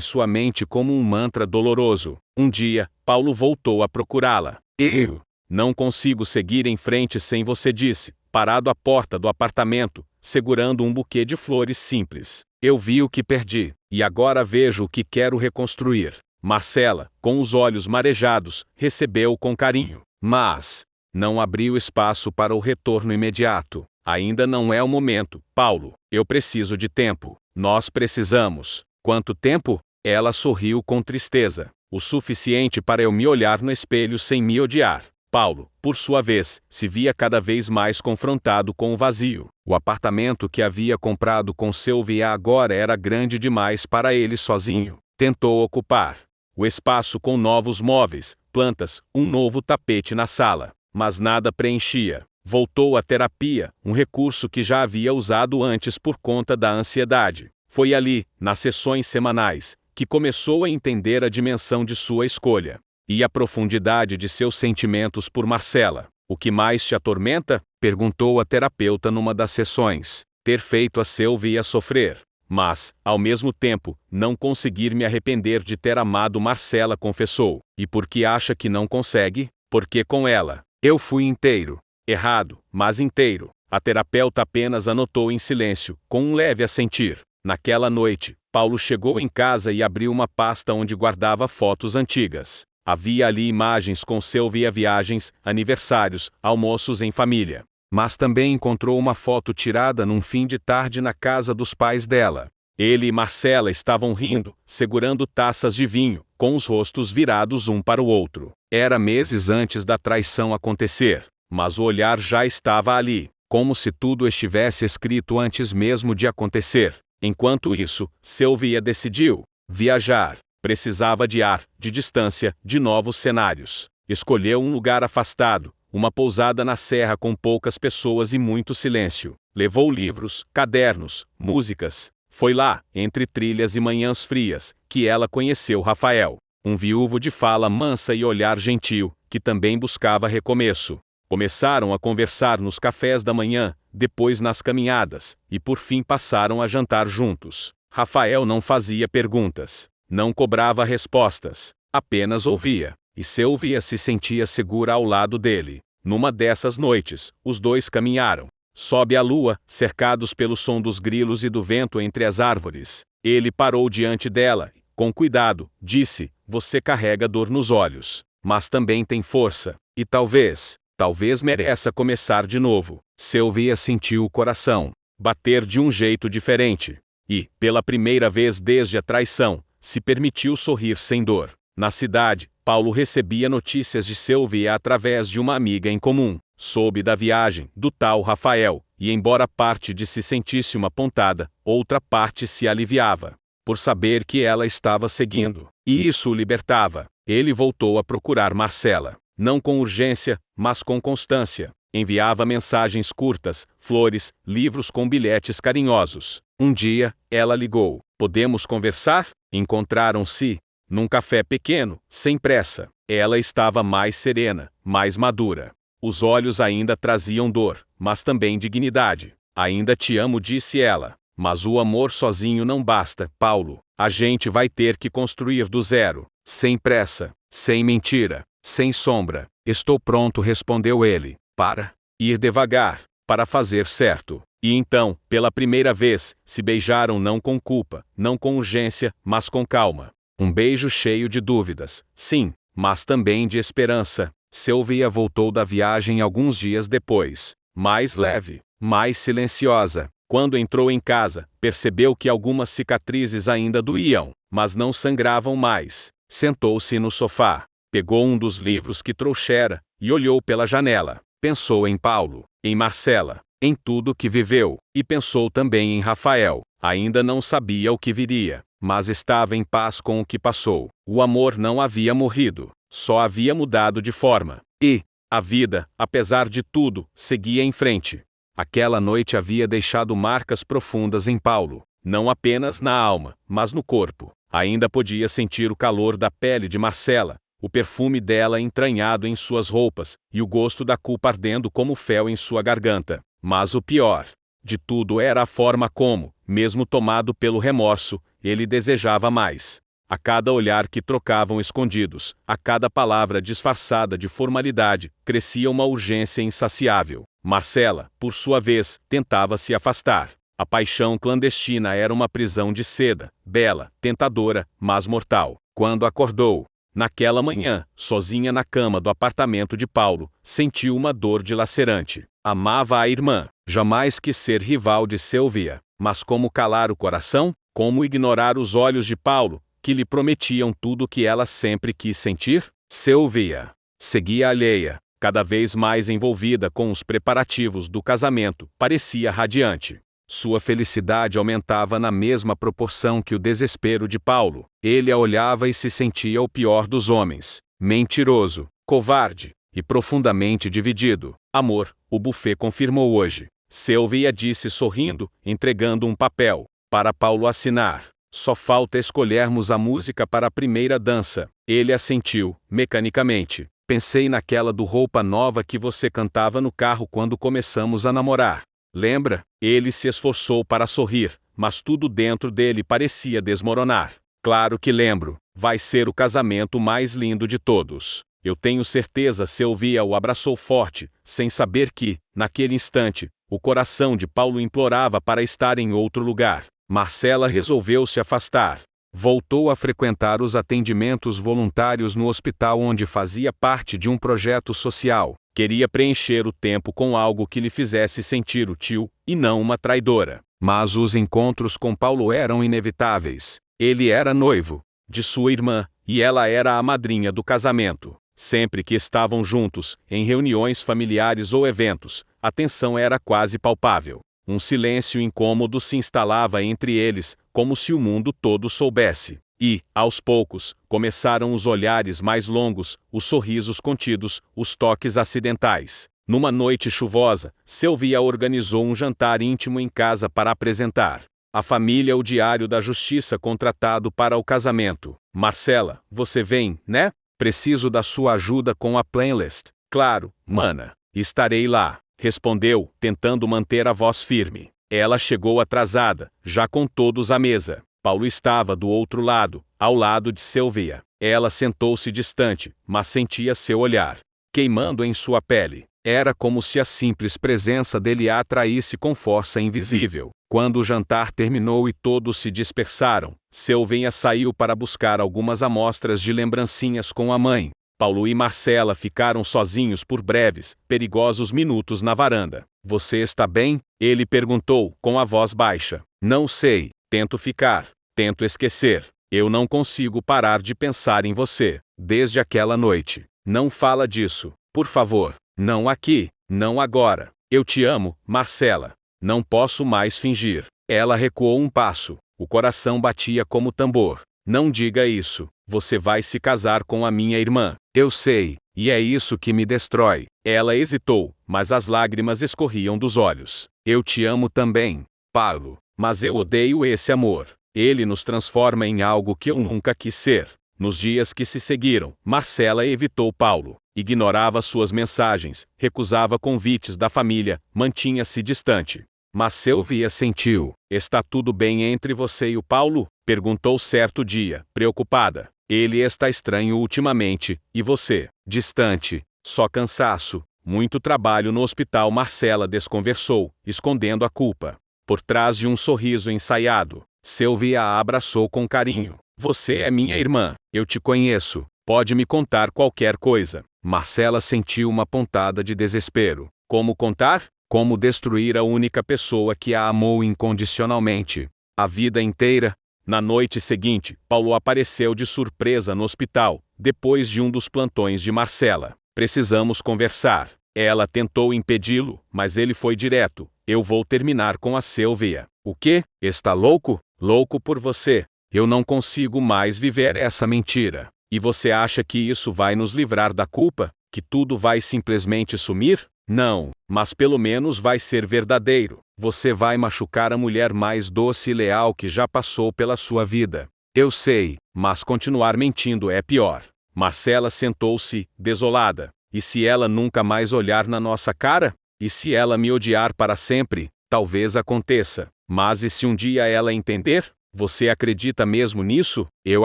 sua mente como um mantra doloroso. Um dia, Paulo voltou a procurá-la. Eu não consigo seguir em frente sem você, disse, parado à porta do apartamento, segurando um buquê de flores simples. Eu vi o que perdi, e agora vejo o que quero reconstruir. Marcela, com os olhos marejados, recebeu-o com carinho, mas não abriu espaço para o retorno imediato. Ainda não é o momento, Paulo. Eu preciso de tempo. Nós precisamos. Quanto tempo? Ela sorriu com tristeza. O suficiente para eu me olhar no espelho sem me odiar. Paulo, por sua vez, se via cada vez mais confrontado com o vazio. O apartamento que havia comprado com Silvia agora era grande demais para ele sozinho. Tentou ocupar o espaço com novos móveis, plantas, um novo tapete na sala, mas nada preenchia. Voltou à terapia, um recurso que já havia usado antes por conta da ansiedade. Foi ali, nas sessões semanais, que começou a entender a dimensão de sua escolha e a profundidade de seus sentimentos por Marcela. O que mais te atormenta? Perguntou a terapeuta numa das sessões. ter feito a Sylvia sofrer. Mas, ao mesmo tempo, não conseguir me arrepender de ter amado Marcela, confessou. E por que acha que não consegue? Porque com ela, eu fui inteiro. Errado, mas inteiro. A terapeuta apenas anotou em silêncio, com um leve assentir. Naquela noite, Paulo chegou em casa e abriu uma pasta onde guardava fotos antigas. Havia ali imagens com Sylvia, viagens, aniversários, almoços em família. Mas também encontrou uma foto tirada num fim de tarde na casa dos pais dela. Ele e Marcela estavam rindo, segurando taças de vinho, com os rostos virados um para o outro. Era meses antes da traição acontecer, mas o olhar já estava ali, como se tudo estivesse escrito antes mesmo de acontecer. Enquanto isso, Sylvia decidiu viajar. Precisava de ar, de distância, de novos cenários. Escolheu um lugar afastado, uma pousada na serra com poucas pessoas e muito silêncio. Levou livros, cadernos, músicas. Foi lá, entre trilhas e manhãs frias, que ela conheceu Rafael, um viúvo de fala mansa e olhar gentil, que também buscava recomeço. Começaram a conversar nos cafés da manhã, depois nas caminhadas, e por fim passaram a jantar juntos. Rafael não fazia perguntas, não cobrava respostas, apenas ouvia, e Sylvia se sentia segura ao lado dele. Numa dessas noites, os dois caminharam. Sob a lua, cercados pelo som dos grilos e do vento entre as árvores. Ele parou diante dela, com cuidado, disse: "Você carrega dor nos olhos, mas também tem força, e talvez mereça começar de novo." Sylvia sentiu o coração bater de um jeito diferente. E, pela primeira vez desde a traição, se permitiu sorrir sem dor. Na cidade, Paulo recebia notícias de Sylvia através de uma amiga em comum. Soube da viagem do tal Rafael, e embora parte de se sentisse uma pontada, outra parte se aliviava, por saber que ela estava seguindo. E isso o libertava. Ele voltou a procurar Marcela, não com urgência, mas com constância. Enviava mensagens curtas, flores, livros com bilhetes carinhosos. Um dia, ela ligou. "Podemos conversar?" Encontraram-se num café pequeno, sem pressa. Ela estava mais serena, mais madura. Os olhos ainda traziam dor, mas também dignidade. "Ainda te amo", disse ela. "Mas o amor sozinho não basta, Paulo. A gente vai ter que construir do zero. Sem pressa, sem mentira, sem sombra." "Estou pronto", respondeu ele. "Para ir devagar, para fazer certo." E então, pela primeira vez, se beijaram não com culpa, não com urgência, mas com calma. Um beijo cheio de dúvidas, sim, mas também de esperança. Sylvia voltou da viagem alguns dias depois, mais leve, mais silenciosa. Quando entrou em casa, percebeu que algumas cicatrizes ainda doíam, mas não sangravam mais. Sentou-se no sofá, pegou um dos livros que trouxera, e olhou pela janela. Pensou em Paulo, em Marcela, em tudo que viveu, e pensou também em Rafael. Ainda não sabia o que viria, mas estava em paz com o que passou. O amor não havia morrido, só havia mudado de forma. E a vida, apesar de tudo, seguia em frente. Aquela noite havia deixado marcas profundas em Paulo, não apenas na alma, mas no corpo. Ainda podia sentir o calor da pele de Marcela, o perfume dela entranhado em suas roupas, e o gosto da culpa ardendo como fel em sua garganta. Mas o pior de tudo era a forma como, mesmo tomado pelo remorso, ele desejava mais. A cada olhar que trocavam escondidos, a cada palavra disfarçada de formalidade, crescia uma urgência insaciável. Marcela, por sua vez, tentava se afastar. A paixão clandestina era uma prisão de seda, bela, tentadora, mas mortal. Quando acordou, naquela manhã, sozinha na cama do apartamento de Paulo, sentiu uma dor dilacerante. Amava a irmã, jamais quis ser rival de Sylvia, mas como calar o coração? Como ignorar os olhos de Paulo, que lhe prometiam tudo o que ela sempre quis sentir? Sylvia seguia alheia, cada vez mais envolvida com os preparativos do casamento, parecia radiante. Sua felicidade aumentava na mesma proporção que o desespero de Paulo. Ele a olhava e se sentia o pior dos homens, mentiroso, covarde e profundamente dividido. "Amor", o buffet confirmou hoje. Sylvia disse sorrindo, entregando um papel para Paulo assinar. "Só falta escolhermos a música para a primeira dança." Ele assentiu, mecanicamente. "Pensei naquela do Roupa Nova que você cantava no carro quando começamos a namorar." lembra? Ele se esforçou para sorrir, mas tudo dentro dele parecia desmoronar. Claro que lembro. Vai ser o casamento mais lindo de todos. Eu tenho certeza. Sylvia o abraçou forte, sem saber que, naquele instante, o coração de Paulo implorava para estar em outro lugar. Marcela resolveu se afastar. Voltou a frequentar os atendimentos voluntários no hospital onde fazia parte de um projeto social. Queria preencher o tempo com algo que lhe fizesse sentir útil, e não uma traidora. Mas os encontros com Paulo eram inevitáveis. Ele era noivo de sua irmã, e ela era a madrinha do casamento. Sempre que estavam juntos, em reuniões familiares ou eventos, a tensão era quase palpável. Um silêncio incômodo se instalava entre eles, como se o mundo todo soubesse. E, aos poucos, começaram os olhares mais longos, os sorrisos contidos, os toques acidentais. Numa noite chuvosa, Sylvia organizou um jantar íntimo em casa para apresentar à família o diário da justiça contratado para o casamento. Marcela, você vem, né? Preciso da sua ajuda com a playlist. Claro, mana. Estarei lá, respondeu, tentando manter a voz firme. Ela chegou atrasada, já com todos à mesa. Paulo estava do outro lado, ao lado de Sylvia. Ela sentou-se distante, mas sentia seu olhar queimando em sua pele. Era como se a simples presença dele a atraísse com força invisível. Quando o jantar terminou e todos se dispersaram, Sylvia saiu para buscar algumas amostras de lembrancinhas com a mãe. Paulo e Marcela ficaram sozinhos por breves, perigosos minutos na varanda. Você está bem? Ele perguntou, com a voz baixa. Não sei. Tento ficar. Tento esquecer. Eu não consigo parar de pensar em você, desde aquela noite. Não fala disso, por favor. Não aqui, não agora. Eu te amo, Marcela. Não posso mais fingir. Ela recuou um passo. O coração batia como tambor. Não diga isso. Você vai se casar com a minha irmã. Eu sei, e é isso que me destrói. Ela hesitou, mas as lágrimas escorriam dos olhos. Eu te amo também, Paulo. Mas eu odeio esse amor. Ele nos transforma em algo que eu nunca quis ser. Nos dias que se seguiram, Marcela evitou Paulo. Ignorava suas mensagens, recusava convites da família, mantinha-se distante. Mas Sylvia sentiu. Está tudo bem entre você e o Paulo? Perguntou certo dia, preocupada. Ele está estranho ultimamente, e você? Distante. Só cansaço. Muito trabalho no hospital. Marcela desconversou, escondendo a culpa. Por trás de um sorriso ensaiado, Sylvia a abraçou com carinho. Você é minha irmã. Eu te conheço. Pode me contar qualquer coisa. Marcela sentiu uma pontada de desespero. Como contar? Como destruir a única pessoa que a amou incondicionalmente? A vida inteira? Na noite seguinte, Paulo apareceu de surpresa no hospital, depois de um dos plantões de Marcela. Precisamos conversar. Ela tentou impedi-lo, mas ele foi direto. Eu vou terminar com a Sylvia. O quê? Está louco? Louco por você. Eu não consigo mais viver essa mentira. E você acha que isso vai nos livrar da culpa? Que tudo vai simplesmente sumir? Não, mas pelo menos vai ser verdadeiro. Você vai machucar a mulher mais doce e leal que já passou pela sua vida. Eu sei, mas continuar mentindo é pior. Marcela sentou-se, desolada. E se ela nunca mais olhar na nossa cara? E se ela me odiar para sempre? Talvez aconteça. Mas e se um dia ela entender? Você acredita mesmo nisso? Eu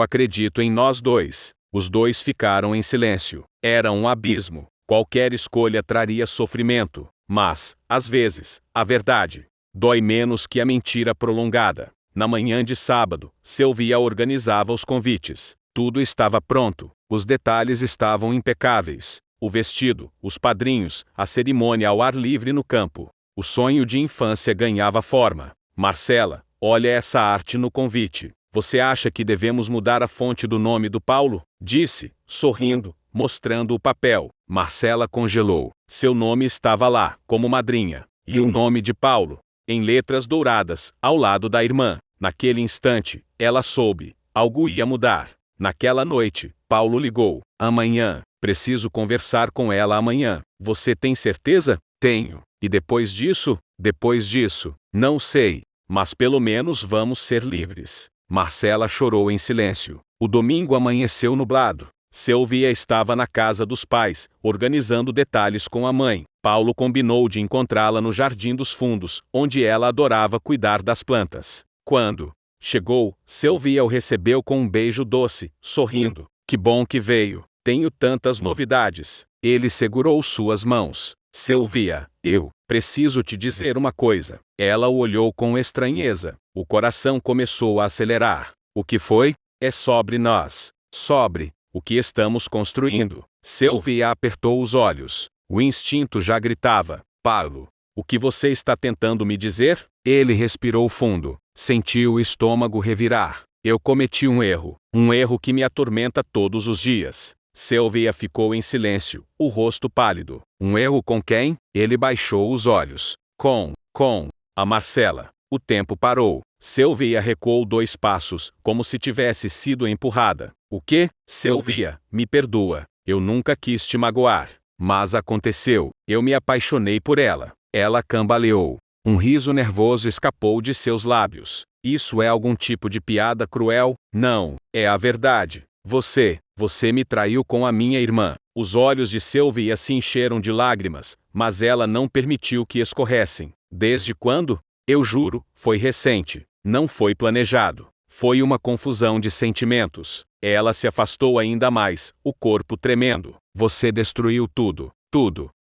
acredito em nós dois. Os dois ficaram em silêncio. Era um abismo. Qualquer escolha traria sofrimento. Mas, às vezes, a verdade dói menos que a mentira prolongada. Na manhã de sábado, Sylvia organizava os convites. Tudo estava pronto. Os detalhes estavam impecáveis. O vestido, os padrinhos, a cerimônia ao ar livre no campo. O sonho de infância ganhava forma. Marcela, olha essa arte no convite. Você acha que devemos mudar a fonte do nome do Paulo? Disse, sorrindo, mostrando o papel. Marcela congelou. Seu nome estava lá, como madrinha. E o nome de Paulo, em letras douradas, ao lado da irmã. Naquele instante, ela soube. Algo ia mudar. Naquela noite, Paulo ligou. Amanhã. Preciso conversar com ela amanhã. Você tem certeza? Tenho. E depois disso? Depois disso? Não sei. Mas pelo menos vamos ser livres. Marcela chorou em silêncio. O domingo amanheceu nublado. Sylvia estava na casa dos pais, organizando detalhes com a mãe. Paulo combinou de encontrá-la no Jardim dos Fundos, onde ela adorava cuidar das plantas. Quando chegou, Sylvia o recebeu com um beijo doce, sorrindo. Que bom que veio. Tenho tantas novidades. Ele segurou suas mãos. Sylvia, eu preciso te dizer uma coisa. Ela o olhou com estranheza. O coração começou a acelerar. O que foi? É sobre nós. Sobre o que estamos construindo. Sylvia apertou os olhos. O instinto já gritava. Paulo, o que você está tentando me dizer? Ele respirou fundo. Sentiu o estômago revirar. Eu cometi um erro que me atormenta todos os dias. Sylvia ficou em silêncio, o rosto pálido. Um erro com quem? Ele baixou os olhos. Com a Marcela. O tempo parou. Sylvia recuou 2 passos, como se tivesse sido empurrada. O quê? Sylvia, me perdoa. Eu nunca quis te magoar. Mas aconteceu. Eu me apaixonei por ela. Ela cambaleou. Um riso nervoso escapou de seus lábios. Isso é algum tipo de piada cruel? Não, é a verdade. Você me traiu com a minha irmã. Os olhos de Sylvia se encheram de lágrimas, mas ela não permitiu que escorressem. Desde quando? Eu juro, foi recente. Não foi planejado. Foi uma confusão de sentimentos. Ela se afastou ainda mais, o corpo tremendo. Você destruiu tudo.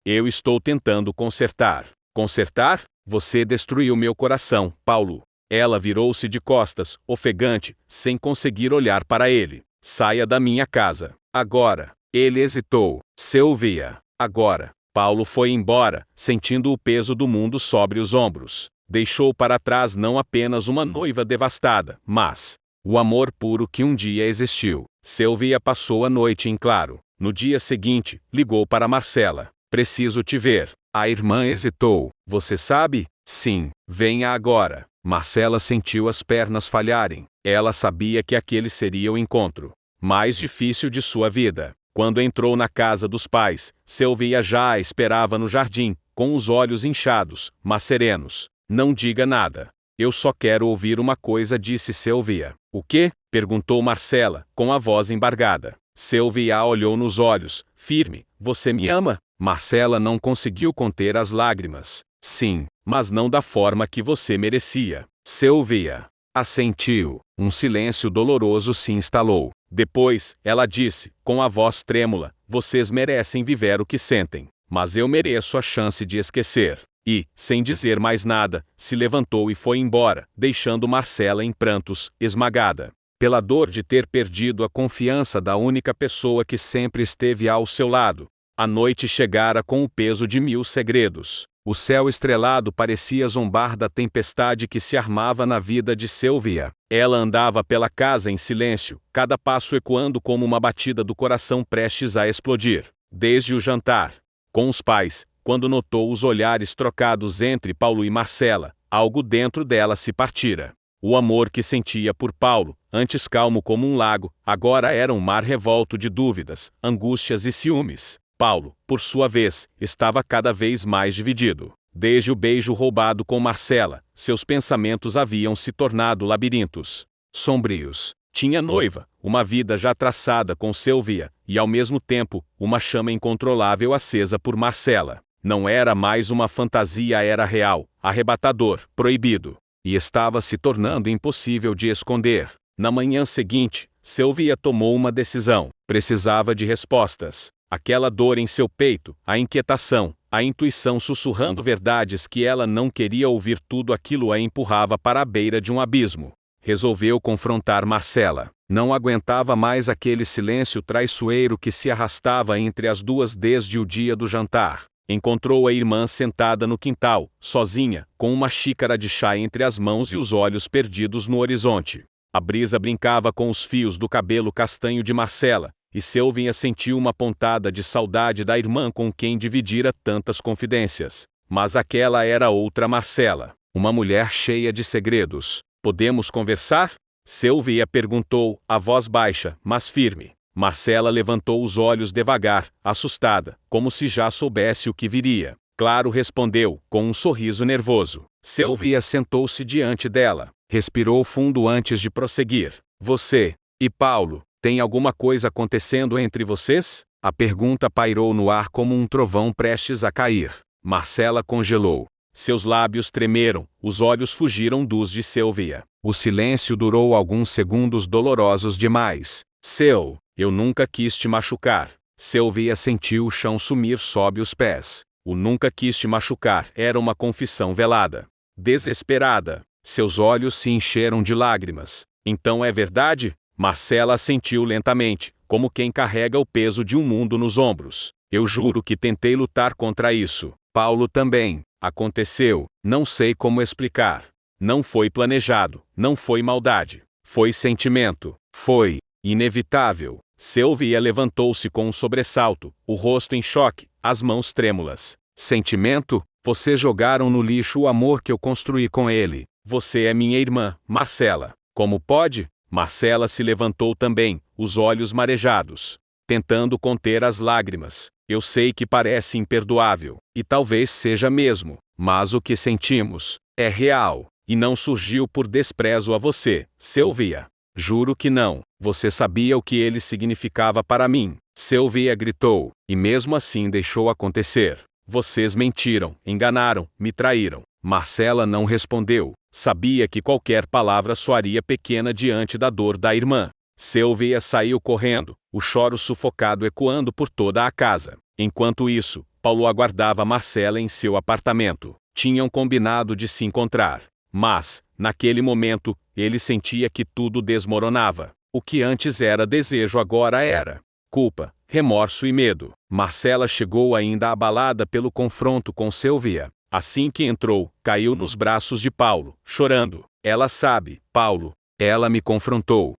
Eu estou tentando consertar. Consertar? Você destruiu meu coração, Paulo. Ela virou-se de costas, ofegante, sem conseguir olhar para ele. Saia da minha casa. Agora. Ele hesitou. Sylvia. Agora. Paulo foi embora, sentindo o peso do mundo sobre os ombros. Deixou para trás não apenas uma noiva devastada, mas o amor puro que um dia existiu. Sylvia passou a noite em claro. No dia seguinte, ligou para Marcela. Preciso te ver. A irmã hesitou. Você sabe? Sim. Venha agora. Marcela sentiu as pernas falharem. Ela sabia que aquele seria o encontro mais difícil de sua vida. Quando entrou na casa dos pais, Sylvia já a esperava no jardim, com os olhos inchados, mas serenos. Não diga nada. Eu só quero ouvir uma coisa, disse Sylvia. O quê? Perguntou Marcela, com a voz embargada. Sylvia a olhou nos olhos, firme. Você me ama? Marcela não conseguiu conter as lágrimas. Sim, mas não da forma que você merecia. Sylvia assentiu. Um silêncio doloroso se instalou. Depois, ela disse, com a voz trêmula, vocês merecem viver o que sentem, mas eu mereço a chance de esquecer. E, sem dizer mais nada, se levantou e foi embora, deixando Marcela em prantos, esmagada pela dor de ter perdido a confiança da única pessoa que sempre esteve ao seu lado. A noite chegara com o peso de 1000 segredos. O céu estrelado parecia zombar da tempestade que se armava na vida de Sylvia. Ela andava pela casa em silêncio, cada passo ecoando como uma batida do coração prestes a explodir. Desde o jantar com os pais, quando notou os olhares trocados entre Paulo e Marcela, algo dentro dela se partira. O amor que sentia por Paulo, antes calmo como um lago, agora era um mar revolto de dúvidas, angústias e ciúmes. Paulo, por sua vez, estava cada vez mais dividido. Desde o beijo roubado com Marcela, seus pensamentos haviam se tornado labirintos sombrios. Tinha noiva, uma vida já traçada com Sylvia, e ao mesmo tempo, uma chama incontrolável acesa por Marcela. Não era mais uma fantasia, era real, arrebatador, proibido. E estava se tornando impossível de esconder. Na manhã seguinte, Sylvia tomou uma decisão. Precisava de respostas. Aquela dor em seu peito, a inquietação, a intuição sussurrando verdades que ela não queria ouvir, tudo aquilo a empurrava para a beira de um abismo. Resolveu confrontar Marcela. Não aguentava mais aquele silêncio traiçoeiro que se arrastava entre as duas desde o dia do jantar. Encontrou a irmã sentada no quintal, sozinha, com uma xícara de chá entre as mãos e os olhos perdidos no horizonte. A brisa brincava com os fios do cabelo castanho de Marcela, e Sylvia sentiu uma pontada de saudade da irmã com quem dividira tantas confidências. Mas aquela era outra Marcela, uma mulher cheia de segredos. Podemos conversar? Sylvia perguntou, a voz baixa, mas firme. Marcela levantou os olhos devagar, assustada, como se já soubesse o que viria. Claro, respondeu, com um sorriso nervoso. Sylvia sentou-se diante dela. Respirou fundo antes de prosseguir. Você e Paulo Tem alguma coisa acontecendo entre vocês? A pergunta pairou no ar como um trovão prestes a cair. Marcela congelou. Seus lábios tremeram, os olhos fugiram dos de Sylvia. O silêncio durou alguns segundos dolorosos demais. Eu nunca quis te machucar. Sylvia sentiu o chão sumir sob os pés. O nunca quis te machucar era uma confissão velada. Desesperada, seus olhos se encheram de lágrimas. Então é verdade? Marcela assentiu lentamente, como quem carrega o peso de um mundo nos ombros. Eu juro que tentei lutar contra isso. Paulo também. Aconteceu, não sei como explicar. Não foi planejado, não foi maldade. Foi sentimento. Foi inevitável. Sylvia levantou-se com um sobressalto, o rosto em choque, as mãos trêmulas. Sentimento? Vocês jogaram no lixo o amor que eu construí com ele. Você é minha irmã, Marcela. Como pode? Marcela se levantou também, os olhos marejados, tentando conter as lágrimas. Eu sei que parece imperdoável, e talvez seja mesmo, mas o que sentimos é real, e não surgiu por desprezo a você, Sylvia. Juro que não. Você sabia o que ele significava para mim. Sylvia gritou, e mesmo assim deixou acontecer. Vocês mentiram, enganaram, me traíram. Marcela não respondeu. Sabia que qualquer palavra soaria pequena diante da dor da irmã. Sylvia saiu correndo, o choro sufocado ecoando por toda a casa. Enquanto isso, Paulo aguardava Marcela em seu apartamento. Tinham combinado de se encontrar. Mas, naquele momento, ele sentia que tudo desmoronava. O que antes era desejo agora era culpa, remorso e medo. Marcela chegou ainda abalada pelo confronto com Sylvia. Assim que entrou, caiu nos braços de Paulo, chorando. Ela sabe, Paulo. Ela me confrontou.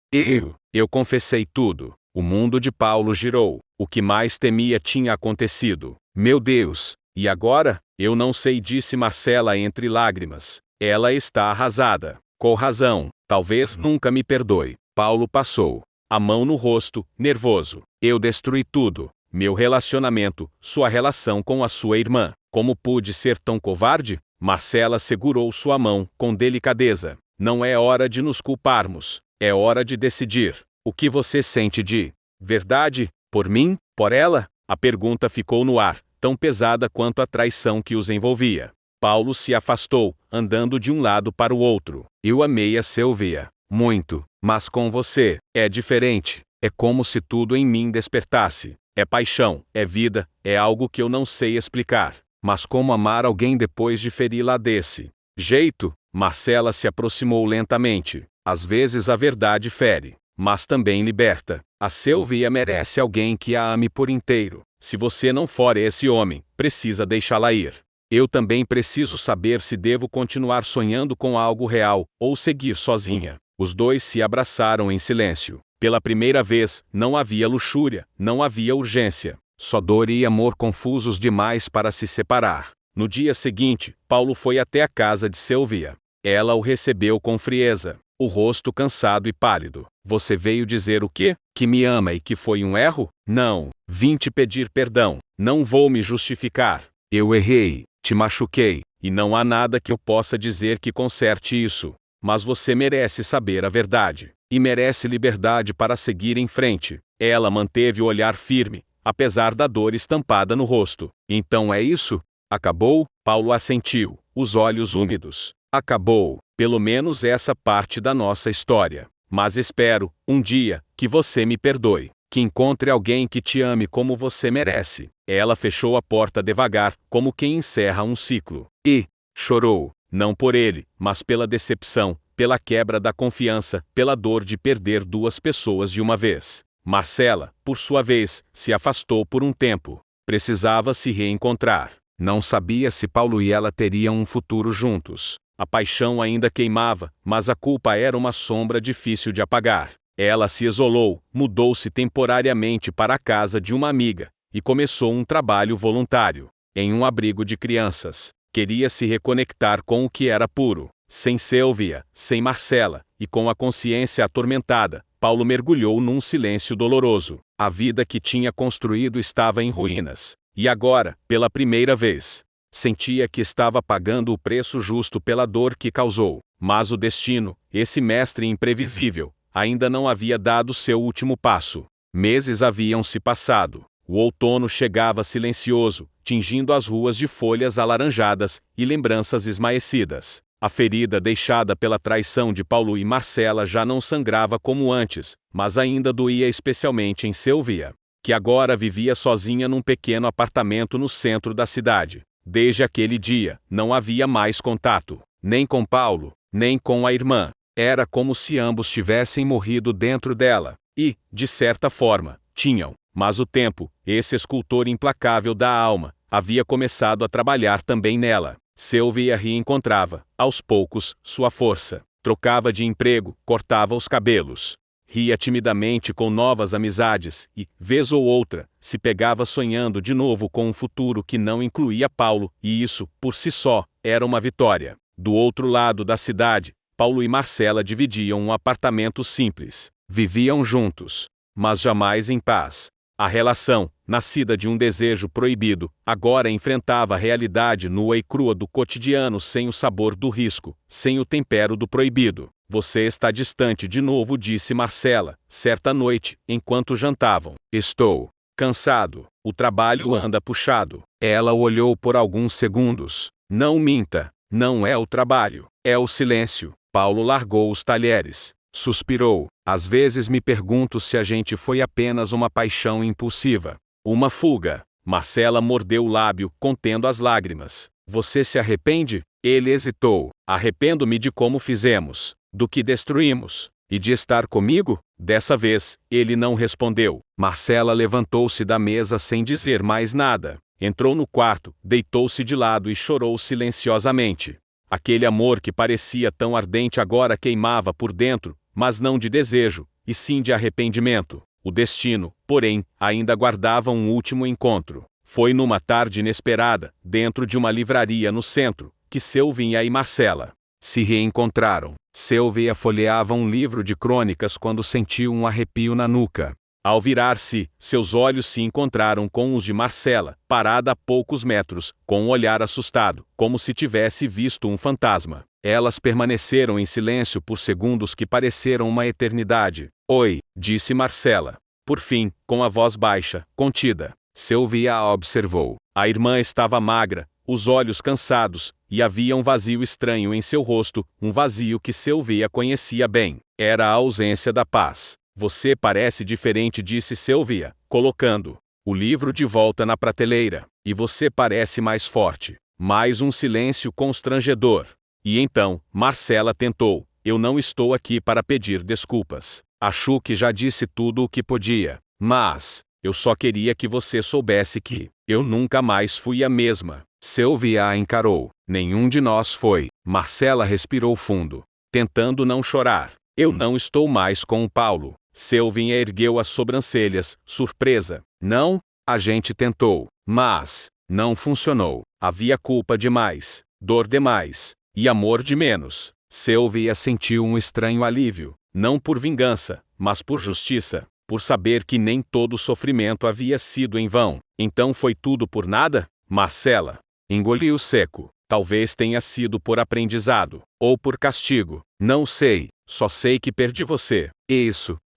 Eu confessei tudo. O mundo de Paulo girou. O que mais temia tinha acontecido. Meu Deus! E agora? Eu não sei, disse Marcela entre lágrimas. Ela está arrasada. Com razão. Talvez nunca me perdoe. Paulo passou a mão no rosto, nervoso. Eu destruí tudo. Meu relacionamento, sua relação com a sua irmã. Como pude ser tão covarde? Marcela segurou sua mão, com delicadeza. Não é hora de nos culparmos. É hora de decidir. O que você sente de verdade? Por mim? Por ela? A pergunta ficou no ar, tão pesada quanto a traição que os envolvia. Paulo se afastou, andando de um lado para o outro. Eu amei a Sylvia. Muito. Mas com você, é diferente. É como se tudo em mim despertasse. É paixão, é vida, é algo que eu não sei explicar. Mas como amar alguém depois de feri-la desse jeito? Marcela se aproximou lentamente. Às vezes a verdade fere, mas também liberta. A Sylvia merece alguém que a ame por inteiro. Se você não for esse homem, precisa deixá-la ir. Eu também preciso saber se devo continuar sonhando com algo real, ou seguir sozinha. Os dois se abraçaram em silêncio. Pela primeira vez, não havia luxúria, não havia urgência. Só dor e amor confusos demais para se separar. No dia seguinte, Paulo foi até a casa de Sylvia. Ela o recebeu com frieza, o rosto cansado e pálido. Você veio dizer o quê? Que me ama e que foi um erro? Não. Vim te pedir perdão. Não vou me justificar. Eu errei, te machuquei, e não há nada que eu possa dizer que conserte isso. Mas você merece saber a verdade. E merece liberdade para seguir em frente. Ela manteve o olhar firme, apesar da dor estampada no rosto. Então é isso? Acabou? Paulo assentiu, os olhos úmidos. Acabou, pelo menos essa parte da nossa história. Mas espero, um dia, que você me perdoe. Que encontre alguém que te ame como você merece. Ela fechou a porta devagar, como quem encerra um ciclo. E chorou, não por ele, mas pela decepção, pela quebra da confiança, pela dor de perder duas pessoas de uma vez. Marcela, por sua vez, se afastou por um tempo. Precisava se reencontrar. Não sabia se Paulo e ela teriam um futuro juntos. A paixão ainda queimava, mas a culpa era uma sombra difícil de apagar. Ela se isolou, mudou-se temporariamente para a casa de uma amiga, e começou um trabalho voluntário, em um abrigo de crianças. Queria se reconectar com o que era puro. Sem Sylvia, sem Marcela, e com a consciência atormentada, Paulo mergulhou num silêncio doloroso. A vida que tinha construído estava em ruínas. E agora, pela primeira vez, sentia que estava pagando o preço justo pela dor que causou. Mas o destino, esse mestre imprevisível, ainda não havia dado seu último passo. Meses haviam se passado. O outono chegava silencioso, tingindo as ruas de folhas alaranjadas e lembranças esmaecidas. A ferida deixada pela traição de Paulo e Marcela já não sangrava como antes, mas ainda doía especialmente em Sylvia, que agora vivia sozinha num pequeno apartamento no centro da cidade. Desde aquele dia, não havia mais contato, nem com Paulo, nem com a irmã. Era como se ambos tivessem morrido dentro dela, e, de certa forma, tinham. Mas o tempo, esse escultor implacável da alma, havia começado a trabalhar também nela. Sylvia reencontrava, aos poucos, sua força. Trocava de emprego, cortava os cabelos. Ria timidamente com novas amizades e, vez ou outra, se pegava sonhando de novo com um futuro que não incluía Paulo, e isso, por si só, era uma vitória. Do outro lado da cidade, Paulo e Marcela dividiam um apartamento simples. Viviam juntos, mas jamais em paz. A relação, nascida de um desejo proibido, agora enfrentava a realidade nua e crua do cotidiano sem o sabor do risco, sem o tempero do proibido. Você está distante de novo, disse Marcela, certa noite, enquanto jantavam. Estou cansado. O trabalho anda puxado. Ela olhou por alguns segundos. Não minta. Não é o trabalho. É o silêncio. Paulo largou os talheres. Suspirou. Às vezes me pergunto se a gente foi apenas uma paixão impulsiva. Uma fuga. Marcela mordeu o lábio, contendo as lágrimas. Você se arrepende? Ele hesitou. Arrependo-me de como fizemos, do que destruímos, e de estar comigo? Dessa vez, ele não respondeu. Marcela levantou-se da mesa sem dizer mais nada. Entrou no quarto, deitou-se de lado e chorou silenciosamente. Aquele amor que parecia tão ardente agora queimava por dentro, mas não de desejo, e sim de arrependimento. O destino, porém, ainda guardava um último encontro. Foi numa tarde inesperada, dentro de uma livraria no centro, que Sylvia e Marcela se reencontraram. Sylvia folheava um livro de crônicas quando sentiu um arrepio na nuca. Ao virar-se, seus olhos se encontraram com os de Marcela, parada a poucos metros, com um olhar assustado, como se tivesse visto um fantasma. Elas permaneceram em silêncio por segundos que pareceram uma eternidade. Oi, disse Marcela. Por fim, com a voz baixa, contida. Sylvia a observou. A irmã estava magra, os olhos cansados, e havia um vazio estranho em seu rosto, um vazio que Sylvia conhecia bem. Era a ausência da paz. Você parece diferente, disse Sylvia, colocando o livro de volta na prateleira. E você parece mais forte. Mais um silêncio constrangedor. E então, Marcela tentou. Eu não estou aqui para pedir desculpas. Acho que já disse tudo o que podia. Mas eu só queria que você soubesse que eu nunca mais fui a mesma. Sylvia a encarou. Nenhum de nós foi. Marcela respirou fundo, tentando não chorar. Eu não estou mais com o Paulo. Sylvia ergueu as sobrancelhas, surpresa. Não? A gente tentou, mas não funcionou. Havia culpa demais, dor demais, e amor de menos. Sylvia sentiu um estranho alívio, não por vingança, mas por justiça, por saber que nem todo o sofrimento havia sido em vão. Então foi tudo por nada? Marcela engoliu seco. Talvez tenha sido por aprendizado, ou por castigo. Não sei, só sei que perdi você.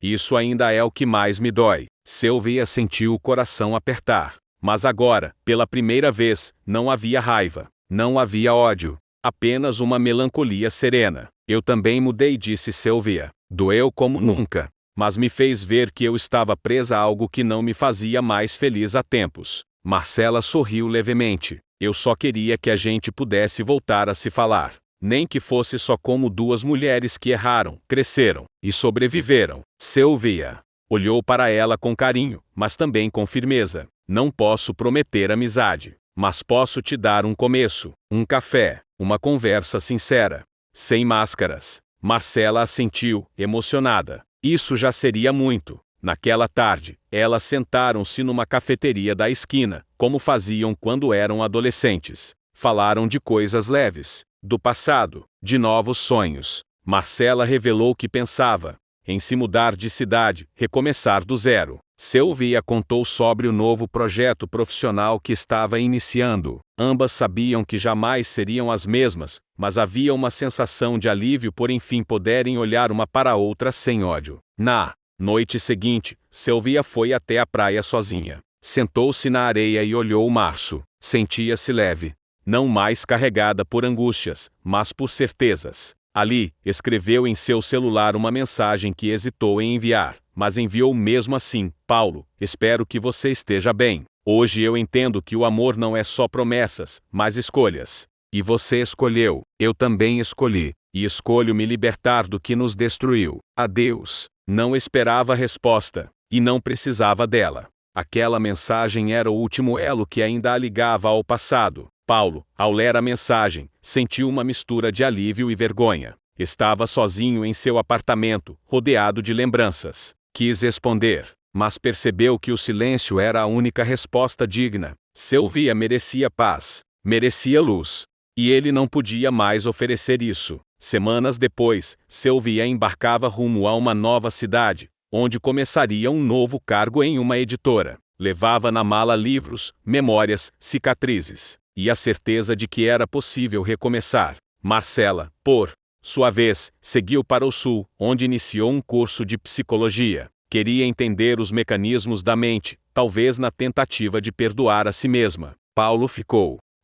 Isso ainda é o que mais me dói. Sylvia sentiu o coração apertar. Mas agora, pela primeira vez, não havia raiva, não havia ódio, apenas uma melancolia serena. Eu também mudei, disse Sylvia. Doeu como nunca, mas me fez ver que eu estava presa a algo que não me fazia mais feliz há tempos. Marcela sorriu levemente. Eu só queria que a gente pudesse voltar a se falar. Nem que fosse só como duas mulheres que erraram, cresceram e sobreviveram. Sylvia olhou para ela com carinho, mas também com firmeza. Não posso prometer amizade, mas posso te dar um começo, um café, uma conversa sincera, sem máscaras. Marcela assentiu, emocionada. Isso já seria muito. Naquela tarde, elas sentaram-se numa cafeteria da esquina, como faziam quando eram adolescentes. Falaram de coisas leves, do passado, de novos sonhos. Marcela revelou que pensava em se mudar de cidade, recomeçar do zero. Sylvia contou sobre o novo projeto profissional que estava iniciando. Ambas sabiam que jamais seriam as mesmas, mas havia uma sensação de alívio por enfim poderem olhar uma para a outra sem ódio. Na noite seguinte, Sylvia foi até a praia sozinha. Sentou-se na areia e olhou o março. Sentia-se leve. Não mais carregada por angústias, mas por certezas. Ali, escreveu em seu celular uma mensagem que hesitou em enviar, mas enviou mesmo assim. Paulo, espero que você esteja bem. Hoje eu entendo que o amor não é só promessas, mas escolhas. E você escolheu, eu também escolhi, e escolho me libertar do que nos destruiu. Adeus. Não esperava resposta, e não precisava dela. Aquela mensagem era o último elo que ainda a ligava ao passado. Paulo, ao ler a mensagem, sentiu uma mistura de alívio e vergonha. Estava sozinho em seu apartamento, rodeado de lembranças. Quis responder, mas percebeu que o silêncio era a única resposta digna. Sylvia merecia paz, merecia luz. E ele não podia mais oferecer isso. Semanas depois, Sylvia embarcava rumo a uma nova cidade, onde começaria um novo cargo em uma editora. Levava na mala livros, memórias, cicatrizes e a certeza de que era possível recomeçar. Marcela, por sua vez, seguiu para o sul, onde iniciou um curso de psicologia. Queria entender os mecanismos da mente, talvez na tentativa de perdoar a si mesma. Paulo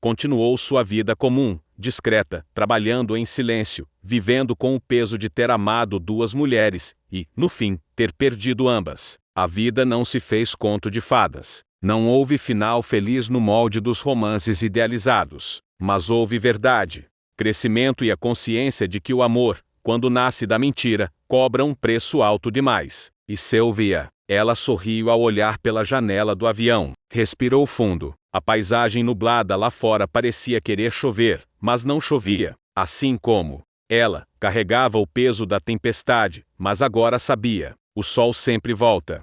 continuou sua vida comum, discreta, trabalhando em silêncio, vivendo com o peso de ter amado duas mulheres e, no fim, ter perdido ambas. A vida não se fez conto de fadas. Não houve final feliz no molde dos romances idealizados, mas houve verdade, crescimento e a consciência de que o amor, quando nasce da mentira, cobra um preço alto demais. E Sylvia, ela sorriu ao olhar pela janela do avião, respirou fundo. A paisagem nublada lá fora parecia querer chover, mas não chovia. Assim como ela carregava o peso da tempestade, mas agora sabia: o sol sempre volta.